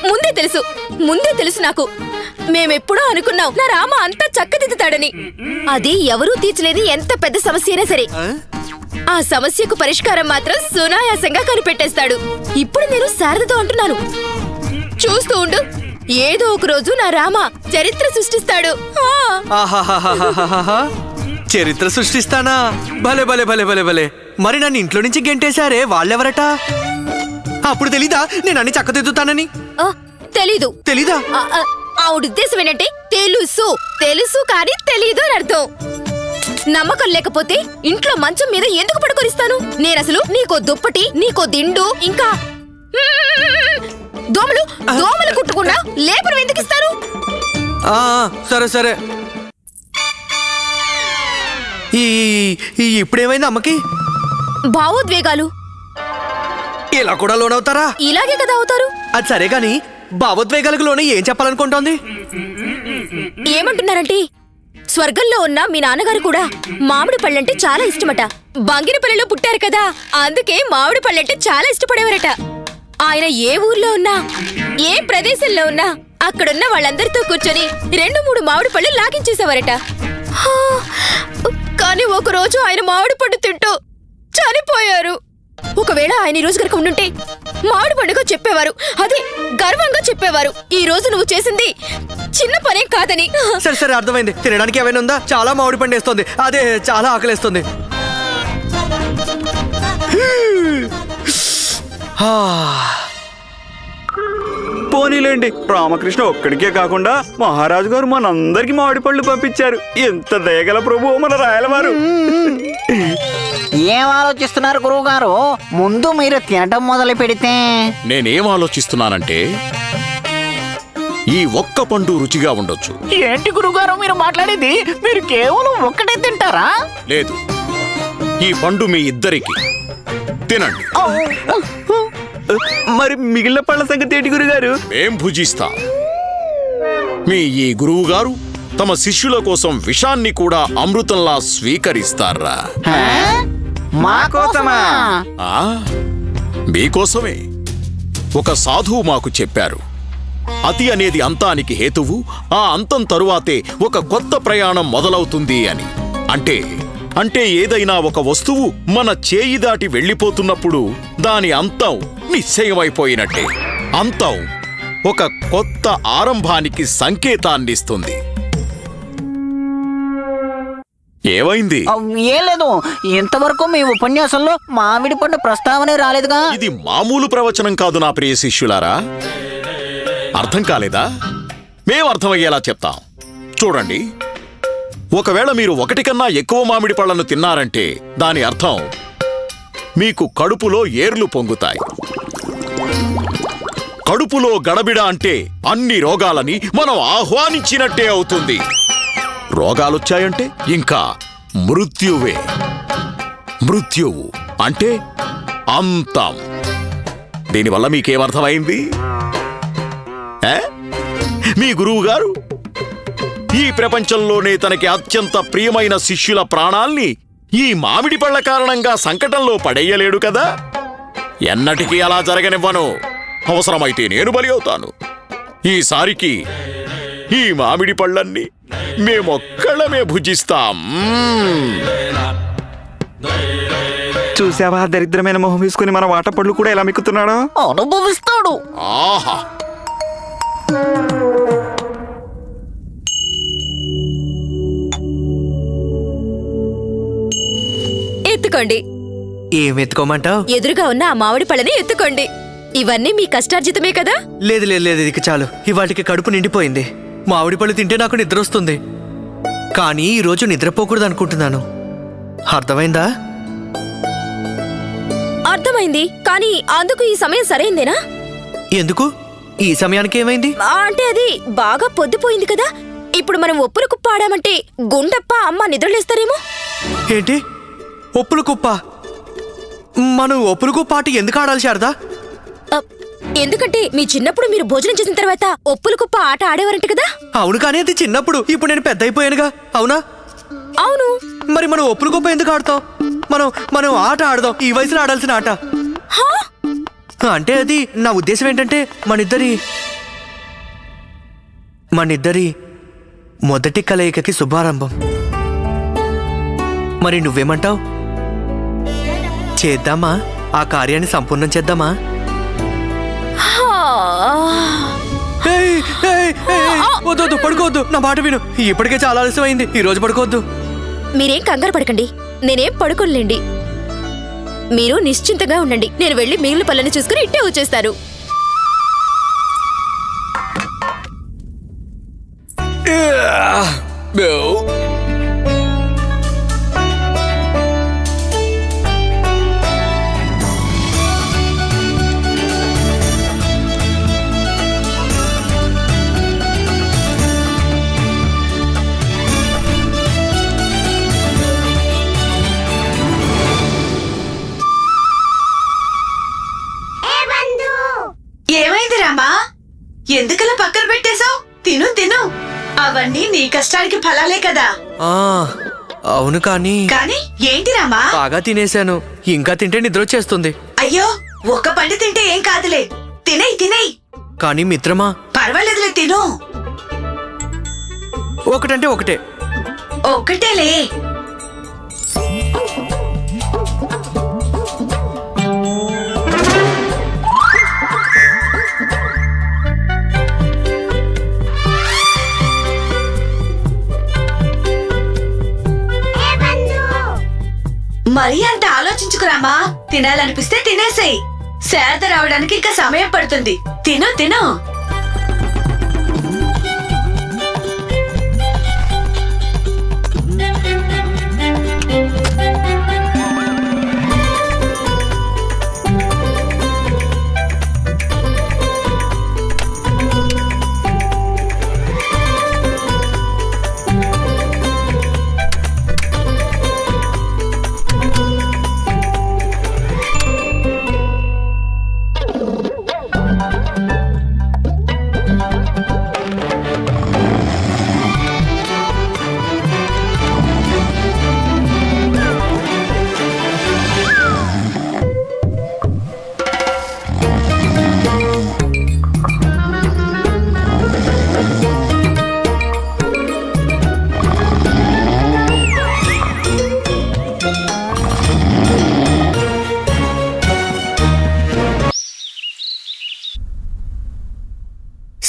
ముందే తెలుసు నాకు. మేమెప్పుడో అనుకున్నాం నా రామ అంతా చక్కదిద్దుతాడని. అది ఎవరూ తీర్చలేని ఎంత పెద్ద సమస్య అయినా సరే ఆ సమస్యకు పరిష్కారం మాత్రం సునాయాసంగా కనిపెట్టేస్తాడు. ఇప్పుడు నేను శారదతో అంటున్నాను, చూస్తూ ఉండు, ఏదో ఒక రోజు నా రామ చరిత్ర సృష్టిస్తాడు. ఆహాహాహాహాహా. చరిత్ర సృష్టిస్తానా? భలే భలే భలే భలే భలే. మరి నన్ను ఇంట్లో నుంచి గెంటేశారే, వాళ్ళెవరట? అప్పుడు తెలీదా నేను అన్ని చక్కదిద్దుతానని? తెలీదు. తెలీదా? ఆవిడ ఉద్దేశం ఏంటంటే తెలుసు కానీ తెలీదు అని అర్థం. నమ్మకం లేకపోతే ఇంట్లో మంచం మీద ఎందుకు పడుకొనిస్తాను? నేనసలు నీకో దుప్పటి, నీకో దిండు, ఇంకా దోమలు కుట్టుకున్నా లేపను ఎందుకు ఇస్తాను? సరే సరే. ఇప్పుడేమైంది అమ్మకి? భావోద్వేగాలు. ఇలా కూడా లోనవుతారా? ఇలాగే కదా అవుతారు. అది సరే గాని భావోద్వేగాలకు లోనే ఏం చెప్పాలనుకుంటోంది? ఏమంటున్నారంటే స్వర్గంలో ఉన్న మీ నాన్నగారు కూడా మామిడి పళ్ళంటే చాలా ఇష్టమట. బంగినపల్లిలో పుట్టారు కదా, అందుకే మామిడి పళ్ళంటే చాలా ఇష్టపడేవారట. ఆయన ఏ ఊర్లో ఉన్నా, ఏ ప్రదేశంలో ఉన్నా అక్కడున్న వాళ్ళందరితో కూర్చొని 2-3 మామిడి పళ్ళు లాగించేసేవారట. కానీ ఒకరోజు ఆయన మామిడి పండు తింటూ చనిపోయారు. ఒకవేళ ఆయన ఈ రోజు కనుక ఉండుంటే మామిడి పండుగ చెప్పేవారు, అదే గర్వంగా చెప్పేవారు, ఈ రోజు నువ్వు చేసింది చిన్న పనే కాదని. సరే సరే, అర్థమైంది. తినడానికి ఏమైనా ఉందా? చాలా మామిడి పండు వేస్తుంది, అదే చాలా ఆకలిస్తుంది. పోనీలేండి, రామకృష్ణ ఒక్కడికే కాకుండా మహారాజు గారు మనందరికి మామిడి పళ్ళు పంపించారు. ఎంత దయగల ప్రభు మన రాయలవారు. ఏం ఆలోచిస్తున్నారు గురువు గారు? ముందు మీరు తినటం మొదలు పెడితే. నేనేం ఆలోచిస్తున్నానంటే ఈ ఒక్క పండు రుచిగా ఉండొచ్చు. ఏంటి గురుగారు మీరు మాట్లాడేది? మీరు కేవలం ఒక్కటే తింటారా? లేదు, ఈ పండు మీ ఇద్దరికి తినండి. మరి మిగిలిన పళ్ళ సంగతి ఏంటి గురుగారు? మేం భుజిస్తాం. మీ ఈ గురువు గారు తమ శిష్యుల కోసం విషాన్ని కూడా అమృతంలా స్వీకరిస్తారా? మా కోసమా? మీకోసమే. ఒక సాధువు మాకు చెప్పారు, అతి అనేది అంతానికి హేతువు, ఆ అంతం తరువాతే ఒక కొత్త ప్రయాణం మొదలవుతుంది అని. అంటే ఏదైనా ఒక వస్తువు మన చేయి దాటి వెళ్ళిపోతున్నప్పుడు దాని అంతం నిశ్చయమైపోయినట్టే. అంతం ఒక కొత్త ఆరంభానికి సంకేతాన్నిస్తుంది. ఏమైంది? ఏం లేదు, ఇంతవరకు మీ ఉపన్యాసంలో మామిడి పండు ప్రస్తావనే రాలేదుగా. ఇది మామూలు ప్రవచనం కాదు నా ప్రియ శిష్యులారా. అర్థం కాలేదా? మేం అర్థమయ్యేలా చెప్తాం. చూడండి, ఒకవేళ మీరు 1 కన్నా ఎక్కువ మామిడి పళ్ళను తిన్నారంటే దాని అర్థం మీకు కడుపులో ఏర్లు పొంగుతాయి. కడుపులో గడబిడ అంటే అన్ని రోగాలని మనం ఆహ్వానించినట్టే అవుతుంది. రోగాలొచ్చాయంటే ఇంకా మృత్యువే. మృత్యువు అంటే అంతం. దీనివల్ల మీకేమర్థమైంది? మీ గురువు గారు ఈ ప్రపంచంలోనే తనకి అత్యంత ప్రియమైన శిష్యుల ప్రాణాల్ని ఈ మామిడి పళ్ళ కారణంగా సంకటంలో పడేయలేడు కదా. ఎన్నటికీ అలా జరగనివ్వను. అవసరమైతే నేను బలి అవుతాను. ఈసారికి ఈ మామిడి పళ్ళన్ని మేమొక్కళ్ళమే భుజిస్తాం. చూసావా దరిద్రమైన మొహం వేసుకుని మన వాట పళ్ళు కూడా ఎలా మిక్కుతున్నాడో. అనుభవిస్తాడు. ఆహా, ఎత్తుకోండి. ఏం ఎత్తుకోమంటావు? ఎదురుగా ఉన్న ఆ మామిడి పళ్ళని ఎత్తుకోండి. ఇవన్నీ మీ కష్టార్జితమే కదా. లేదు లేదు లేదు, ఇక చాలు. ఇవాటికి కడుపు నిండిపోయింది. మామిడి పళ్ళు తింటే నాకు నిద్ర వస్తుంది, కానీ ఈరోజు నిద్రపోకూడదు అనుకుంటున్నాను. అర్థమైందా? అర్థమైంది, కానీ అందుకు ఈ సమయం సరైందేనా? ఎందుకు? ఈ సమయానికి ఏమైంది? అంటే అది బాగా పొద్దుపోయింది కదా, ఇప్పుడు మనం ఒప్పుల కుప్ప ఆడామంటే గుండప్ప అమ్మ నిద్రలేస్తారేమో. ఏంటి ఒప్పుల కుప్ప? మనం ఒప్పుల కుప్ప ఆట ఎందుకు ఆడాలి శారదా? ఎందుకంటే మీ చిన్నప్పుడు మీరు భోజనం చేసిన తర్వాత ఒప్పుల కుప్ప ఆట ఆడేవారంట కదా. అవును, కానీ అది చిన్నప్పుడు. ఇప్పుడు నేను పెద్ద అయిపోయానుగా. అవునా? అవును. మరి మనం ఒప్పుల కుప్ప ఎందుకు ఆడతాం? మనం ఆట ఆడదాం, ఈ వయసులో ఆడాల్సిన ఆట. అంటే అది నా ఉద్దేశం ఏంటంటే మనిద్దరి మొదటి కలయికకి శుభారంభం. మరి నువ్వేమంటావు? చేద్దామా? ఆ కార్యాన్ని సంపూర్ణం చేద్దామా? వద్దు, పడుకోవద్దు. నా మాట విను. ఇప్పటికే చాలా ఆలస్యమైంది. ఈ రోజు పడుకోవద్దు. మీరేం కంగారు పడకండి, నేనేం పడుకోలేండి. మీరు నిశ్చింతగా ఉండండి. నేను వెళ్ళి మిగిలిన పళ్ళని చూసుకుని ఇట్టే వచ్చేస్తాను. ఏమైంది రామా? ఎందుకలా పక్కన పెట్టేశావు? తిను తిను, అవన్నీ నీ కష్టానికి ఫలాలే కదా. అవును, కానీ ఏంటి రామా? బాగా తినేశాను. ఇంకా తింటే నిద్ర వచ్చేస్తుంది. అయ్యో, ఒక్క పండు తింటే ఏం కాదులే. తినేయ్. కానీ మిత్రమా, పర్వాలేదులే, తిను. ఒకటంటే ఒకటే. ఒక్కటేలే. మరీ అంత ఆలోచించుకురామా. తినాలనిపిస్తే తినేసేయ్. శారద రావడానికి ఇంకా సమయం పడుతుంది. తిను.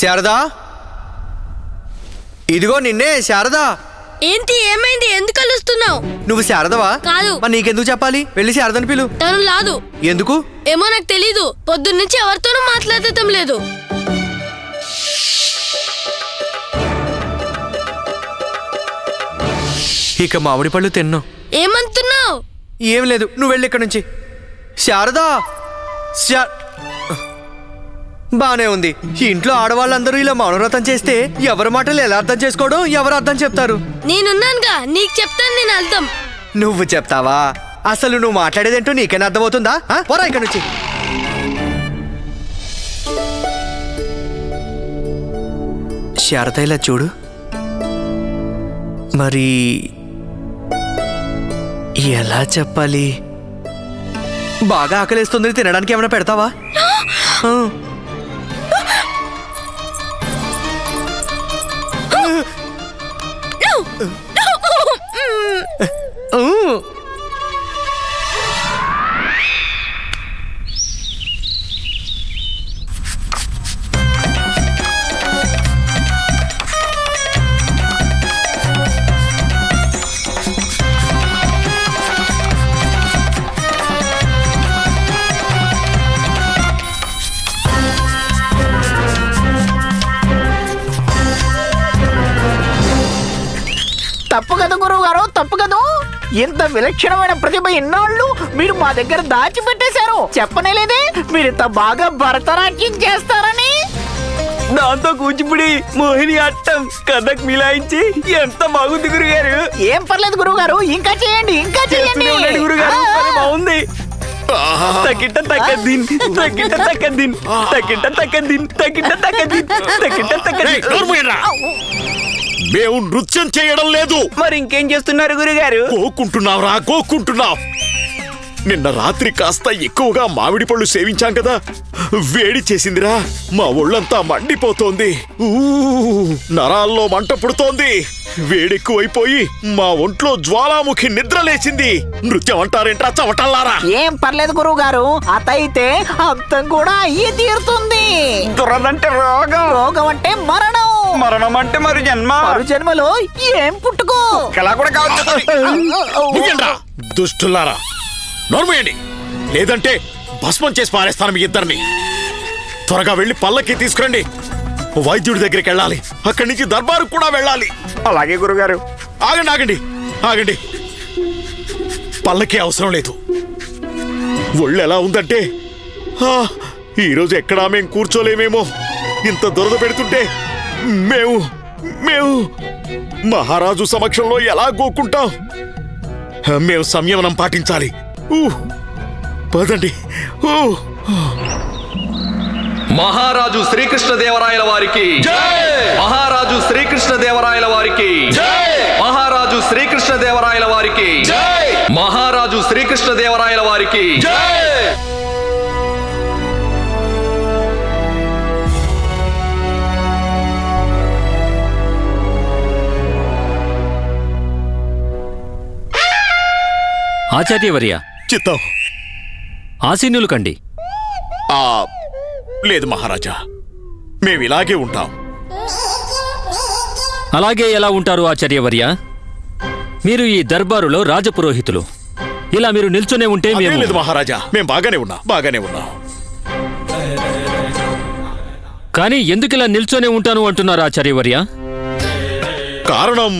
శారదా, ఇదిగో నిన్నే. శారదా, ఏంటి? ఏమైంది? ఎందుకు కలుస్తున్నావు? నువ్వు శారదవా? కాదు. మరి నీకెందుకు చెప్పాలి? వెళ్ళి శారదని పిలు. తను లాదు. ఎందుకు? ఏమో నాకు తెలీదు. పొద్దున్నుంచి ఎవరితోనూ మాట్లాడటం లేదు. ఇక మామిడి పళ్ళు తిన్ను. ఏమంటున్నావు? ఏం లేదు, నువ్వు వెళ్ళి ఇక్కడి నుంచి. శారదా, బానే ఉంది. ఇంట్లో ఆడవాళ్ళందరూ ఇలా మౌనవ్రతం చేస్తే ఎవరి మాటలు ఎలా అర్థం చేసుకోవడం, ఎవరు అర్థం చెప్తారు? నేనున్నానుగా, నీకు చెప్తాను నేను అర్థం. నువ్వు చెప్తావా? అసలు నువ్వు మాట్లాడేదేంటో నీకైనా అర్థమవుతుందా? పోరా ఇక్కడి నుంచి. శారద, ఇలా చూడు. మరి ఎలా చెప్పాలి? బాగా ఆకలేస్తుంది, తినడానికి ఏమైనా పెడతావా? తప్పు కదా గురువు గారు, తప్పు కదా. ఇంత విలక్షణమైన ప్రతిభ ఇన్నాళ్ళు మీరు మా దగ్గర దాచిపెట్టేశారు. చెప్పనేలేదే మీరింత బాగా భరతనాట్యం చేస్తారని. దాంతో కూచిపూడి మోహిని అట్టం కథక్ మిలాయించి ఎంత బాగుంది గురుగారు. ఏం పర్లేదు గురువు గారు, ఇంకా చేయండి, ఇంకా చేయండి. చేస్తూనే ఉండండి గురుగారు, పని బాగుంది. తకిట తక్కదిన్ తకిట తక్కదిన్ తకిట తక్కదిన్ తకిట తక్కదిన్ తకిట తక్కదిన్. మేము నృత్యం చేయడం లేదు. మరి ఇంకేం చేస్తున్నారు గురుగారు? గోక్కుంటున్నావురా, గోక్కుంటున్నావు. నిన్న రాత్రి కాస్త ఎక్కువగా మామిడి పళ్ళు సేవించాం కదా, వేడి చేసిందిరా. మా ఒళ్ళంతా మండిపోతోంది. నరాల్లో మంట పుడుతోంది. వేడెక్కువైపోయి మా ఒంట్లో జ్వాలాముఖి నిద్ర లేచింది. నృత్యం అంటారేంట్రా చవటల్లారా? ఏం పర్లేదు గురువు గారు, అతయితే అంతం కూడా అయ్యి తీరుతుంది. దురదంటే రోగం, రోగం అంటే మరణం, మరణం అంటే మరి జన్మ. మరు జన్మలో ఏం పుట్టుకో కళ కూడా ముయ్యండ్రా, దుష్టులారా, నోర్మేయండి, లేదంటే భస్మం చేసి పారేస్తాను మీ ఇద్దరిని. త్వరగా వెళ్ళి పల్లకి తీసుకురండి. వైద్యుడి దగ్గరికి వెళ్ళాలి, అక్కడి నుంచి దర్బారు కూడా వెళ్ళాలి. అలాగే గురుగారు. ఆగండి ఆగండి ఆగండి, పల్లకి అవసరం లేదు. ఒళ్ళు ఎలా ఉందంటే ఈరోజు ఎక్కడా మేం కూర్చోలేమేమో. ఇంత దురద పెడుతుంటే మేము మేము మహారాజు సమక్షంలో ఎలా గోక్కుంటాం? మేము సంయమనం పాటించాలి. పదండి. మహారాజు శ్రీకృష్ణదేవరాయల వారికి మహారాజు శ్రీకృష్ణదేవరాయల వారికి మహారాజు శ్రీకృష్ణదేవరాయల వారికి మహారాజు శ్రీకృష్ణదేవరాయల వారికి ఆచార్యవర్య, చిత్తం. ఆసీనులు కండి. లేదు మహారాజా, మేము ఇలాగే ఉంటాం. అలాగే ఎలా ఉంటారు ఆచార్యవర్య? మీరు ఈ దర్బారులో రాజపురోహితులు. ఇలా మీరు నిల్చొనే ఉంటే మేము... లేదు మహారాజా, మేము బాగానే ఉన్నాం. కానీ ఎందుకు ఇలా నిల్చొనే ఉంటాను అంటున్నారు ఆచార్యవర్య? కారణం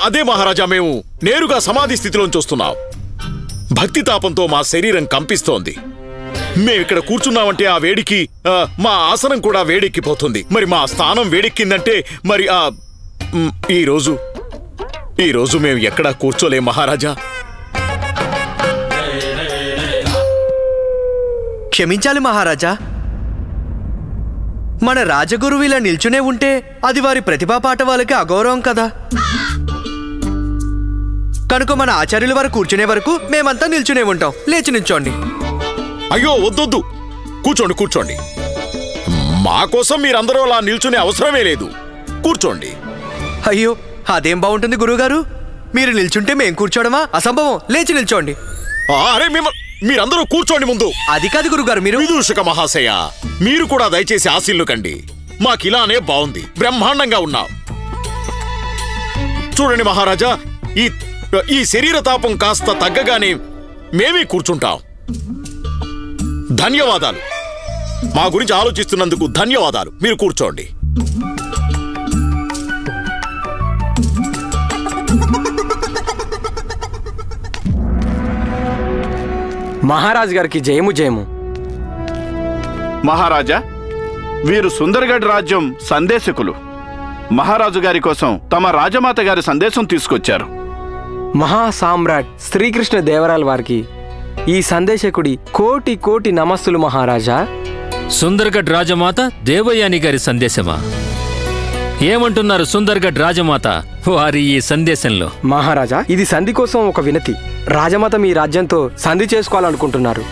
అదే మహారాజా, మేము నేరుగా సమాధి స్థితిలోంచి వస్తున్నాం. భక్తి తాపంతో మా శరీరం కంపిస్తోంది. మేమిక్కడ కూర్చున్నామంటే ఆ వేడికి మా ఆసనం కూడా వేడెక్కిపోతుంది. మరి మా స్థానం వేడెక్కిందంటే మరి ఈరోజు మేము ఎక్కడా కూర్చోలేం మహారాజా. క్షమించాలి మహారాజా, మన రాజగురువు ఇలా నిల్చునే ఉంటే అది వారి ప్రతిభా పాఠవాలకి అగౌరవం కదా. కనుక మన ఆచార్యుల వారు కూర్చునే వరకు మేమంతా నిల్చునే ఉంటాం. లేచి నిల్చోండి. అయ్యో వద్దొద్దు, కూర్చోండి. మా కోసం మీరందరూ అలా నిల్చునే అవసరమే లేదు. కూర్చోండి. అయ్యో, అదేం బాగుంటుంది గురువుగారు? మీరు నిల్చుంటే మేం కూర్చోవడమా? అసంభవం. లేచి నిల్చోండి. అరే మీరందరూ కూర్చోండి ముందు. అది కాదు గురుగారు, మీరు... విదూషక మహాశయ, మీరు కూడా దయచేసి ఆశీల్లు కండి. మాకిలానే బాగుంది, బ్రహ్మాండంగా ఉన్నాం. చూడండి మహారాజా, ఈ శరీర తాపం కాస్త తగ్గగానే మేమే కూర్చుంటాం. ధన్యవాదాలు. మా గురించి ఆలోచిస్తున్నందుకు ధన్యవాదాలు. మీరు కూర్చోండి. మహారాజు గారికి జయము జయము. మహారాజా, వీరు సుందర్గఢ్ రాజ్యం సందేశకులు. మహారాజు గారి కోసం తమ రాజమాత గారి సందేశం తీసుకొచ్చారు. మహాసామ్రాట్ శ్రీకృష్ణ దేవరాయల వారికి ఈ సందేశకుడి కోటి కోటి నమస్సులు మహారాజా. సుందర్గఢ్ రాజమాత దేవయాని గారి సందేశమా? ఏమంటున్నారు సుందర్గఢ్ రాజమాత వారి ఈ సందేశంలో? మహారాజా, ఇది సంధి కోసం ఒక వినతి. రాజమాత మీ రాజ్యంతో సంధి చేసుకోవాలనుకుంటున్నారు.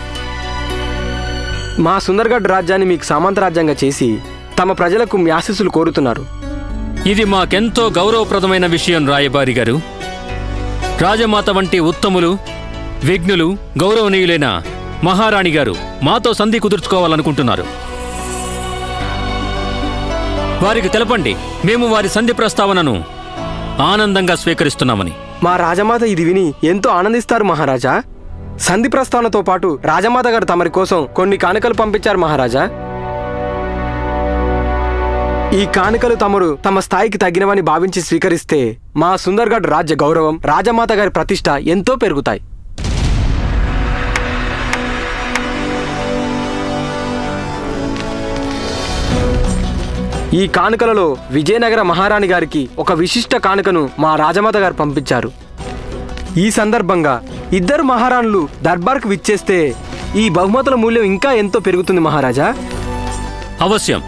మా సుందర్గఢ్ రాజ్యాన్ని మీకు సామంత రాజ్యంగా చేసి తమ ప్రజలకు మీ ఆశీస్సులు కోరుతున్నారు. ఇది మాకెంతో గౌరవప్రదమైన విషయం రాయబారి గారు. రాజమాత వంటి ఉత్తములు, విఘ్నులు, గౌరవనీయులైన మహారాణి గారు మాతో సంధి కుదుర్చుకోవాలనుకుంటున్నారు. వారికి తెలపండి, మేము వారి సంధి ప్రస్తావనను ఆనందంగా స్వీకరిస్తున్నామని. మా రాజమాత ఇది విని ఎంతో ఆనందిస్తారు మహారాజా. సంధి ప్రస్తావనతో పాటు రాజమాత గారు తమరి కోసం కొన్ని కానుకలు పంపించారు మహారాజా. ఈ కానుకలు తమరు తమ స్థాయికి తగినవని భావించి స్వీకరిస్తే మా సుందర్గఢ్ రాజ్య గౌరవం, రాజమాత గారి ప్రతిష్ట ఎంతో పెరుగుతాయి. ఈ కానుకలలో విజయనగర మహారాణి గారికి ఒక విశిష్ట కానుకను మా రాజమాత గారు పంపించారు. ఈ సందర్భంగా ఇద్దరు మహారాణులు దర్బార్కు విచ్చేస్తే ఈ బహుమతుల మూల్యం ఇంకా ఎంతో పెరుగుతుంది మహారాజా. అవశ్యం.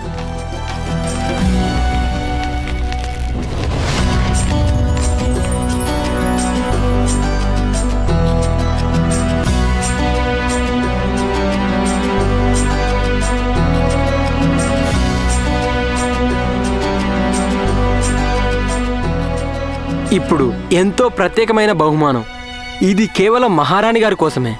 ఇప్పుడు ఎంతో ప్రత్యేకమైన బహుమానం. ఇది కేవలం మహారాణి గారి కోసమే.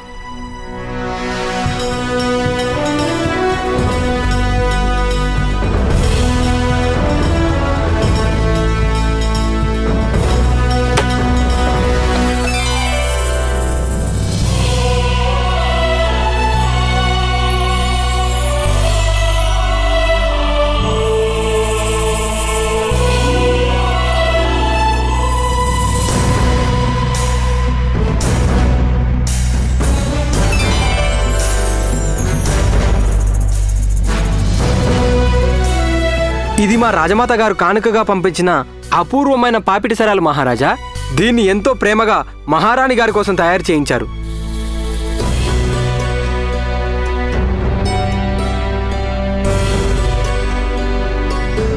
ఇది మా రాజమాత గారు కానుకగా పంపించిన అపూర్వమైన పాపిటి సరాలు మహారాజా. దీన్ని ఎంతో ప్రేమగా మహారాణి గారి కోసం తయారు చేయించారు.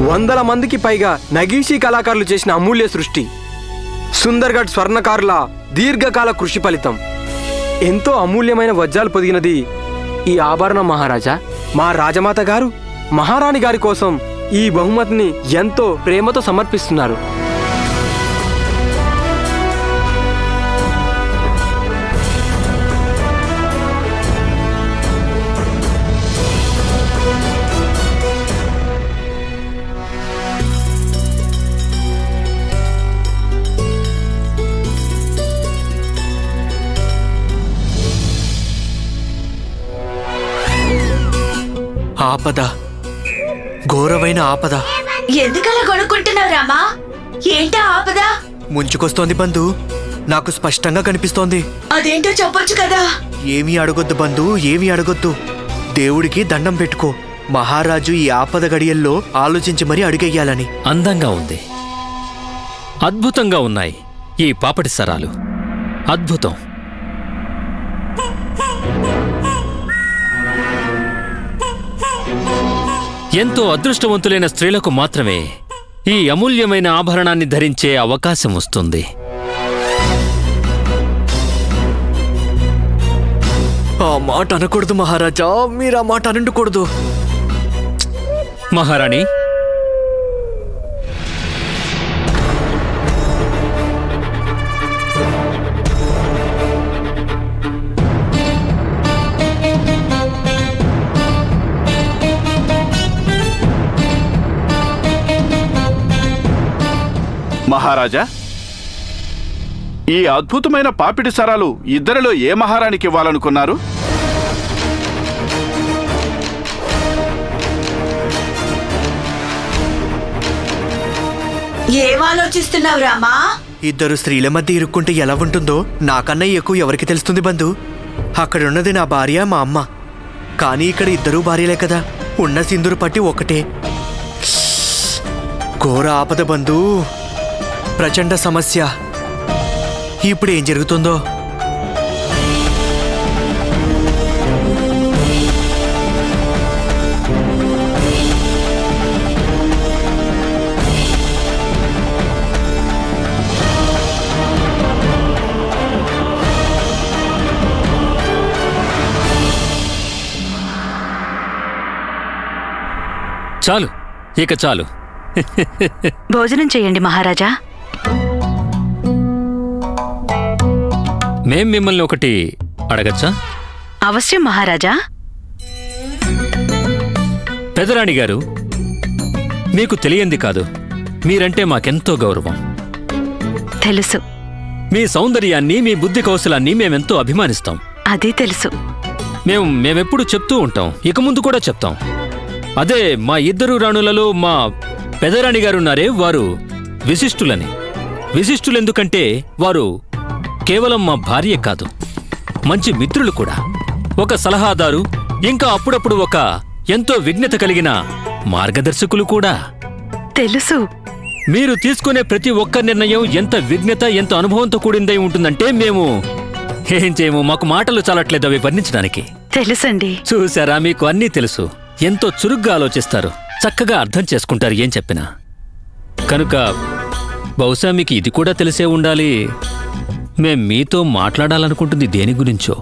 వందల మందికి పైగా నగీషీ కళాకారులు చేసిన అమూల్య సృష్టి, సుందర్గఢ్ స్వర్ణకారుల దీర్ఘకాల కృషి ఫలితం. ఎంతో అమూల్యమైన వజ్రాలు పొదిగినది ఈ ఆభరణం మహారాజా. మా రాజమాత గారు మహారాణి గారి కోసం ఈ బహుమతిని ఎంతో ప్రేమతో సమర్పిస్తున్నారు. ఆపద, ఘోరమైన ఆపద. ఎందుకలా కొనుక్కుంటున్నావు రామా? ఏంటా ఆపద? ముంచుకొస్తోంది బంధు. నాకు స్పష్టంగా కనిపిస్తోంది. అదేంటో చెప్పొచ్చు కదా. ఏమీ అడగొద్దు బంధు, ఏమీ అడగొద్దు. దేవుడికి దండం పెట్టుకో. మహారాజు ఈ ఆపద గడియల్లో ఆలోచించి మరీ అడుగెయ్యాలని. అందంగా ఉంది, అద్భుతంగా ఉన్నాయి ఈ పాపటి సరాలు. అద్భుతం. ఎంతో అదృష్టవంతులైన స్త్రీలకు మాత్రమే ఈ అమూల్యమైన ఆభరణాన్ని ధరించే అవకాశం వస్తుంది. ఆ మాట అనకూడదు మహారాజా, మీరు ఆ మాట అనకూడదు. మహారాణి, మహారాజా, ఈ అద్భుతమైన పాపిడి సరాలు ఇద్దరిలో ఏ మహారాణికి ఇవ్వాలనుకున్నారు? ఏం ఆలోచిస్తున్నావు రామా? ఇద్దరు స్త్రీల మధ్య ఇరుక్కుంటే ఎలా ఉంటుందో నాకన్నా ఎక్కువ ఎవరికి తెలుస్తుంది బంధు. అక్కడున్నది నా భార్య, మా అమ్మ. కానీ ఇక్కడ ఇద్దరూ భార్యలే కదా. ఉన్న సింధూరు పట్టి ఒకటే. ఘోర ఆపద బంధు, ప్రచండ సమస్య. ఇప్పుడు ఏం జరుగుతుందో. చాలు, ఇక చాలు. భోజనం చేయండి మహారాజా. మేం మిమ్మల్ని ఒకటి అడగచ్చా? అవశ్యం మహారాజా. పెదరాణి గారు, మీకు తెలియంది కాదు, మీరంటే మాకెంతో గౌరవం. తెలుసు. మీ సౌందర్యాన్ని, మీ బుద్ధి కౌశలాన్ని మేమెంతో అభిమానిస్తాం. అదే తెలుసు. మేమెప్పుడు చెప్తూ ఉంటాం, ఇక ముందు కూడా చెప్తాం. అదే మా ఇద్దరు రాణులలో మా పెదరాణి గారున్నారే, వారు విశిష్టులని. విశిష్టులెందుకంటే వారు కేవలం మా భార్య కాదు, మంచి మిత్రులు కూడా. ఒక సలహాదారు, ఇంకా అప్పుడప్పుడు ఒక ఎంతో విఘ్నత కలిగిన మార్గదర్శకులు కూడా. తెలుసు. మీరు తీసుకునే ప్రతి ఒక్క నిర్ణయం ఎంత విజ్ఞత, ఎంత అనుభవంతో కూడిందై ఉంటుందంటే మేము ఏం చేయము. మాకు మాటలు చాలట్లేదు అవి వర్ణించడానికి. తెలుసండి. చూసారా, మీకు అన్నీ తెలుసు. ఎంతో చురుగ్గా ఆలోచిస్తారు, చక్కగా అర్థం చేసుకుంటారు ఏం చెప్పినా. కనుక బహుశా మీకు ఇది కూడా తెలిసే ఉండాలి, మేం మీతో మాట్లాడాలనుకుంటుంది దేని గురించో.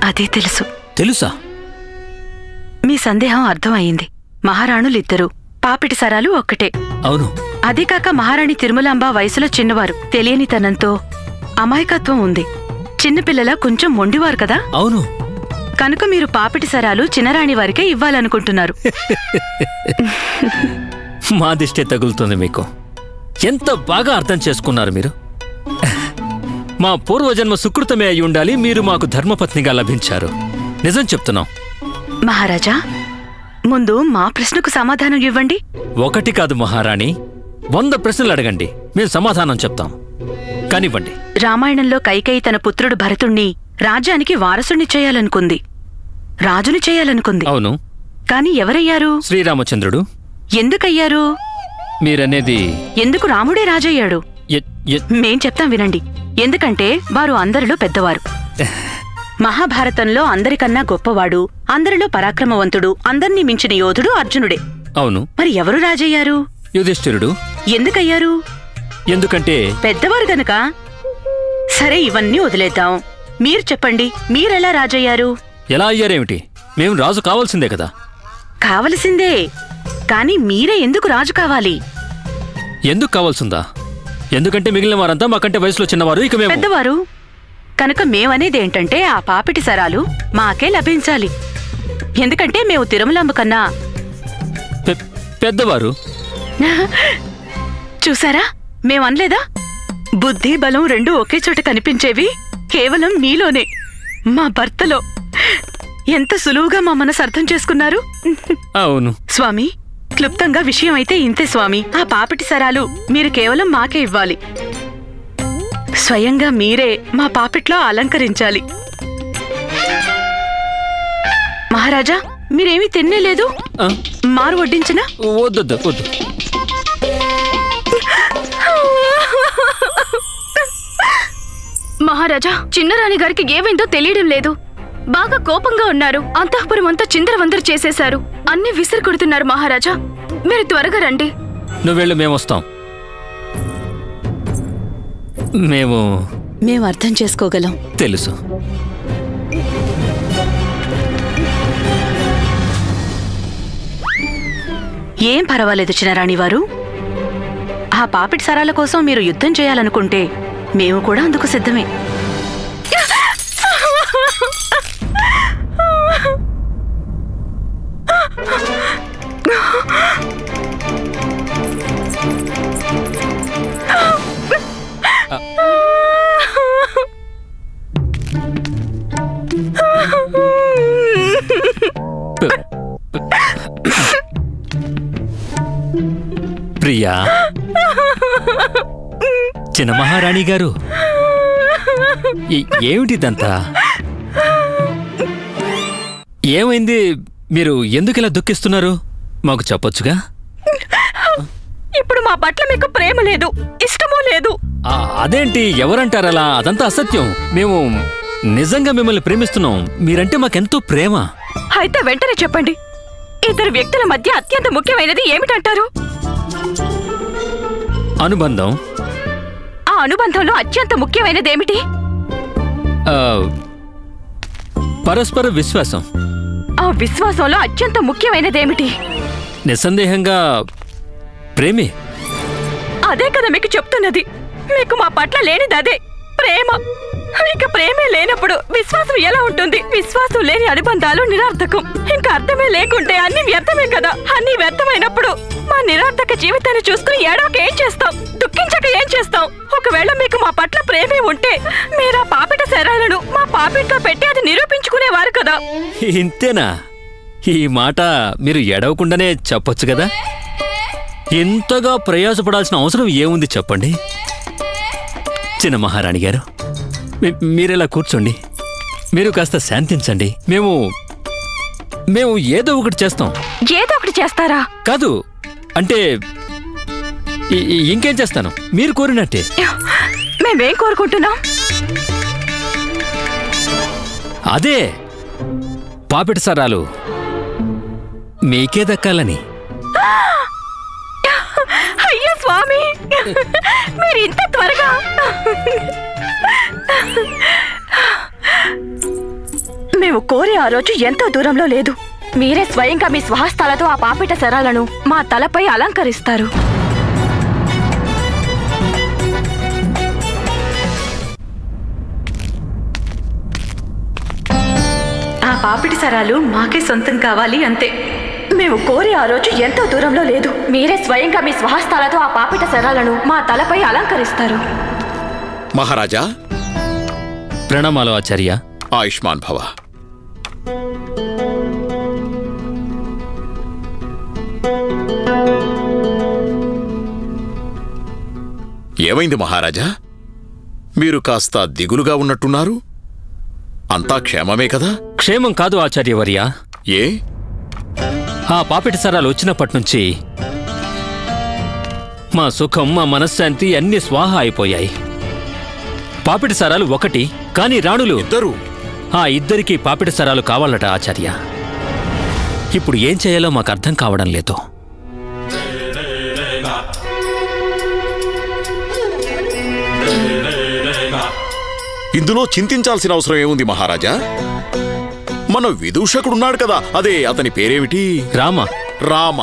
అదే తెలుసు. తెలుసా? మీ సందేహం అర్థమయ్యింది. మహారాణులిద్దరూ, పాపిటి సరాలు ఒక్కటే. అవును. అదే కాక మహారాణి తిరుమలాంబ వయసులో చిన్నవారు, తెలియనితనంతో అమాయకత్వం ఉంది. చిన్నపిల్లల కొంచెం మొండివారు కదా. అవును. కనుక మీరు పాపిటి సరాలు చిన్నరాణి వారికే ఇవ్వాలనుకుంటున్నారు. మా దిష్టే తగులుతుంది మీకు. ఎంత బాగా అర్థం చేసుకున్నారు మీరు. మా పూర్వజన్మ సుకృతమే అయి ఉండాలి, మీరు మాకు ధర్మపత్నిగా లభించారు. నిజం చెప్తున్నాం. మహారాజా, ముందు మా ప్రశ్నకు సమాధానం ఇవ్వండి. ఒకటి కాదు మహారాణి, 100 ప్రశ్నలు అడగండి, మేము సమాధానం చెప్తాం. కానివ్వండి. రామాయణంలో కైకేయి తన పుత్రుడు భరతుణ్ణి రాజ్యానికి వారసుణ్ణి చేయాలనుకుంది, రాజుని చేయాలనుకుంది. అవును. కాని ఎవరయ్యారు? శ్రీరామచంద్రుడు. ఎందుకయ్యారు? మీరనేది ఎందుకు రాముడే రాజయ్యాడు? మేం చెప్తాం వినండి. ఎందుకంటే వారు అందరిలో పెద్దవారు. మహాభారతంలో అందరికన్నా గొప్పవాడు, అందరిలో పరాక్రమవంతుడు, అందర్నీ మించిన యోధుడు అర్జునుడే. అవును. మరి ఎవరు రాజయ్యారు? యుధిష్ఠిరుడు. ఎందుకయ్యారు? ఎందుకంటే పెద్దవారు గనుక. సరే, ఇవన్నీ వదిలేద్దాం. మీరు చెప్పండి, మీరెలా రాజయ్యారు? ఎలా అయ్యారేమిటి? మేము రాజు కావాల్సిందే కదా. కావలసిందే, కాని మీరే ఎందుకు రాజు కావాలి? ఎందుకు కావాల్సిందా? ఎందుకంటే మిగిలిన వారంతా మాకంటే వయసులో చిన్నవారు, ఇక మేము పెద్దవారు. కనుక మేమనేదేంటంటే ఆ పాపిటి సరాలు మాకే లభించాలి. ఎందుకంటే మేము తిరుమలాంబ కన్నా పెద్దవారు. చూసారా, మేమనలేదా? బుద్ధి బలం రెండూ ఒకే చోట కనిపించేవి కేవలం మీలోనే, మా భర్తలో. ఎంత సులువుగా మా మనసు అర్థం చేసుకున్నారు. అవును స్వామి, క్లుప్తంగా విషయం అయితే ఇంతే స్వామి. ఆ పాపిటి సరాలు మీరు కేవలం మాకే ఇవ్వాలి. స్వయంగా మీరే మా పాపిట్లో అలంకరించాలి. మహారాజా, మీరేమీ తినేలేదు. మారు వడ్డించనా? వద్దు వద్దు. మహారాజా, చిన్నరాణి గారికి ఏమైందో తెలియడం లేదు. బాగా కోపంగా ఉన్నారు. అంతఃపురం అంతా చిందరవందరు చేసేశారు. అన్ని విసిరి కొడుతున్నారు. మహారాజా, మీరు త్వరగా రండి. నువ్వెళ్ళు, మేమొస్తాం. మేము అర్థం చేసుకోగలం. తెలుసు. ఏం పర్వాలేదు చిన్నరాణి వారు. ఆ పాపిటి సరాల కోసం మీరు యుద్ధం చేయాలనుకుంటే మేము కూడా అందుకు సిద్ధమే. ప్రియా, చిన్న మహారాణి గారు, ఏమిటిదంతా? ఏమైంది? మీరు ఎందుకిలా దుఃఖిస్తున్నారు? మాకు చెప్పొచ్చుగా. ఇప్పుడు మా పట్ల మీకు ప్రేమ లేదు, ఇష్టమూ లేదు. అదేంటి, ఎవరంటారలా? అదంతా అసత్యం. మేము నిజంగా మిమ్మల్ని ప్రేమిస్తున్నాం. మీరంటే మాకెంతో ప్రేమ. అయితే వెంటనే చెప్పండి, ఇద్దరు వ్యక్తుల మధ్య అత్యంత ముఖ్యమైనది ఏమిటంటారు? అనుబంధం. ఆ అనుబంధంలో అత్యంత ముఖ్యమైనదేమిటి? పరస్పర విశ్వాసం. ఆ విశ్వాసంలో అత్యంత ముఖ్యమైనదేమిటి? నిస్సందేహంగా ప్రేమే. అదే కదా మీకు చెప్తున్నది. మీకు మా పట్ల లేనిది అదే, ప్రేమ. ఇక ప్రేమే లేనప్పుడు విశ్వాసం ఎలా ఉంటుంది? విశ్వాసం లేని అనుబంధాలు నిరర్థకం. ఇంకా అర్థమే లేకుంటే అన్ని వ్యర్థమే కదా. అన్ని వ్యర్థమైనప్పుడు మా నిరర్థక జీవితాన్ని చూసుకుని ఏడవక ఏం చేస్తాం? దుఃఖించక ఏం చేస్తాం? ఒకవేళ మీకు మా పట్ల ప్రేమే ఉంటే మీరా పాపిట శరాలను మా పాపిట్లో పెట్టి అది నిరూపించుకునేవారు కదా. ఇంతేనా? ఈ మాట మీరు ఎడవకుండానే చెప్పొచ్చు కదా. ఇంతగా ప్రయాసపడాల్సిన అవసరం ఏముంది చెప్పండి. చిన్న మహారాణి గారు, మీరెలా కూర్చోండి. మీరు కాస్త శాంతించండి. మేము ఏదో ఒకటి చేస్తాం. ఏదో ఒకటి చేస్తారా? కాదు అంటే ఇంకేం చేస్తాను, మీరు కోరినట్టే. మేమేం కోరుకుంటున్నాం? అదే పాపిడి సరాలు మీకే దక్కాలని. అయ్యో స్వామి, మీరు ఇంత త్వరగా! మేము కోరే ఆ రోజు ఎంతో దూరంలో లేదు. మీరే స్వయంగా మీ స్వహస్తాలతో ఆ పాపిట శరాలను మా తలపై అలంకరిస్తారు. ఆ పాపిటి సరాలు మాకే సొంతం కావాలి అంతే. మేము కోరే ఆ రోజు ఎంతో దూరంలో లేదు. మీరే స్వయంగా మీ స్వహస్తాలతో ఆ పాపిట శరాలను మా తలపై అలంకరిస్తారు. మహారాజా, ప్రణామాలు ఆచార్య. ఆయుష్మాన్ భవ. ఏమైంది మహారాజా? మీరు కాస్త దిగులుగా ఉన్నట్టున్నారు. అంతా క్షేమమే కదా? క్షేమం కాదు ఆచార్యవర్య. ఏ? ఆ పాపిటి సరాలు వచ్చినప్పటి నుంచి మా సుఖం, మా మనశ్శాంతి అన్ని స్వాహా అయిపోయాయి. పాపిటి సరాలు ఒకటి, కానీ రాణులు ఇద్దరు. ఆ ఇద్దరికి పాపిటి సరాలు కావాలట ఆచార్య. ఇప్పుడు ఏం చేయాలో మాకు అర్థం కావడం లేదు. ఇందులో చింతించాల్సిన అవసరం ఏముంది మహారాజా? మన విదూషకుడున్నాడు కదా, అదే అతని పేరేమిటి? రామ. రామ.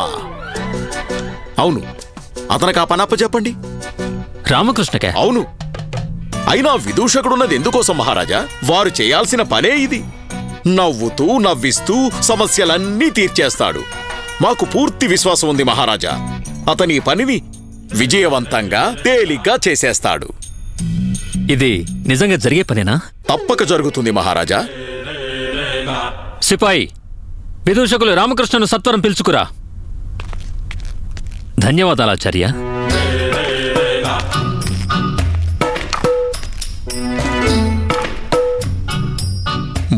అవును, అతనికి ఆ పనప్ప చెప్పండి. రామకృష్ణకే? అవును. అయినా విదూషకుడున్నది ఎందుకోసం మహారాజా? వారు చేయాల్సిన పనే ఇది. నవ్వుతూ నవ్విస్తూ సమస్యలన్నీ తీర్చేస్తాడు. మాకు పూర్తి విశ్వాసం ఉంది మహారాజా. అతని పనిని విజయవంతంగా తేలిగ్గా చేసేస్తాడు. ఇది నిజంగా జరిగే పనేనా? తప్పక జరుగుతుంది మహారాజా. సిపాయి, విదూషకులు రామకృష్ణను సత్వరం పిలుచుకురా. ధన్యవాదాలు ఆచార్య.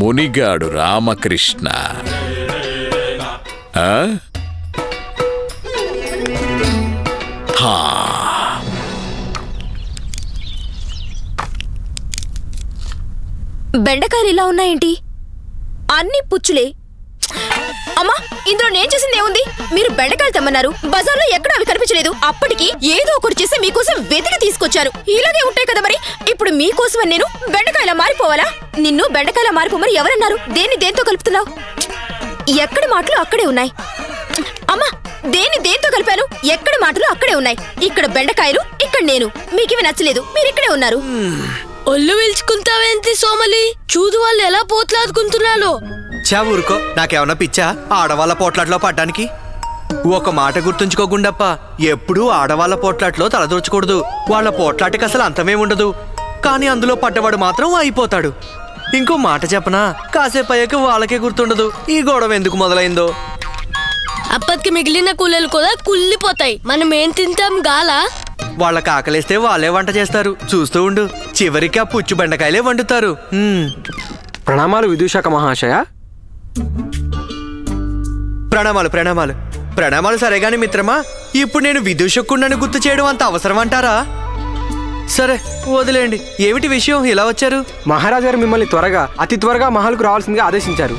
మునిగాడు రామకృష్ణ. ఆ? హా. బెండకాయలు ఇలా ఉన్నాయేంటి? అన్ని పుచ్చులే. అమ్మా, ఇందులో నేను చేసింది ఏముంది? మీరు బెండకాయలు తెమ్మన్నారు, బజార్లో ఎక్కడ అవి కనిపించలేదు. అప్పటికి ఏదో ఒకటి చేసి మీకోసం వెతికి తీసుకొచ్చాను. ఇలాగే ఉంటాయి కదా మరి. ఇప్పుడు మీకోసం నేను బెండకాయలా మారిపోవాలా? నిన్ను బెండకాయలా మారిపోమని ఎవరన్నారు? దేన్ని దేంతో కలుపుతున్నావు? ఎక్కడి మాటలు అక్కడే ఉన్నాయి. అమ్మా, దేన్ని దేంతో కలిపాను? ఎక్కడి మాటలు అక్కడే ఉన్నాయి. ఇక్కడ బెండకాయలు, ఇక్కడ నేను. మీకివి నచ్చలేదు, మీరు ఇక్కడే ఉన్నారు. ఒళ్ళు పిలుచుకుంటావేంటి సోమలి? చూడు వాళ్ళు ఎలా పోట్లాడుకుంటున్నారో. చా ఊరుకో, నాకేమన్నా పిచ్చా ఆడవాళ్ళ పోట్లాట్లో పడ్డానికి? ఒక మాట గుర్తుంచుకో గుండప్ప, ఎప్పుడూ ఆడవాళ్ళ పోట్లాట్లో తలదూర్చకూడదు. వాళ్ళ పోట్లాటికి అసలు అంతమేముండదు, కానీ అందులో పడ్డవాడు మాత్రం అయిపోతాడు. ఇంకో మాట చెప్పనా, కాసేపు అయ్యాక వాళ్ళకే గుర్తుండదు ఈ గొడవ ఎందుకు మొదలైందో. అప్పటికి మిగిలిన కూలీలు కూడా కుళ్ళిపోతాయి. మనం ఏం తింటాం గాలా? వాళ్ళకి ఆకలిస్తే వాళ్ళే వంట చేస్తారు, చూస్తూ ఉండు. చివరికి ఆ పుచ్చు బెండకాయలే వండుతారు. ప్రణామాలు విదూషక మహాశయ. ప్రణామాలు ప్రణామాలు ప్రణామాలు. సరేగాని మిత్రమా, ఇప్పుడు నేను విదూషకుడిని గుర్తు చేయడం అంత అవసరం అంటారా? సరే వదిలేండి. ఏమిటి విషయం, ఇలా వచ్చారు? మహారాజు గారు మిమ్మల్ని త్వరగా, అతి త్వరగా మహల్కు రావాల్సిందిగా ఆదేశించారు.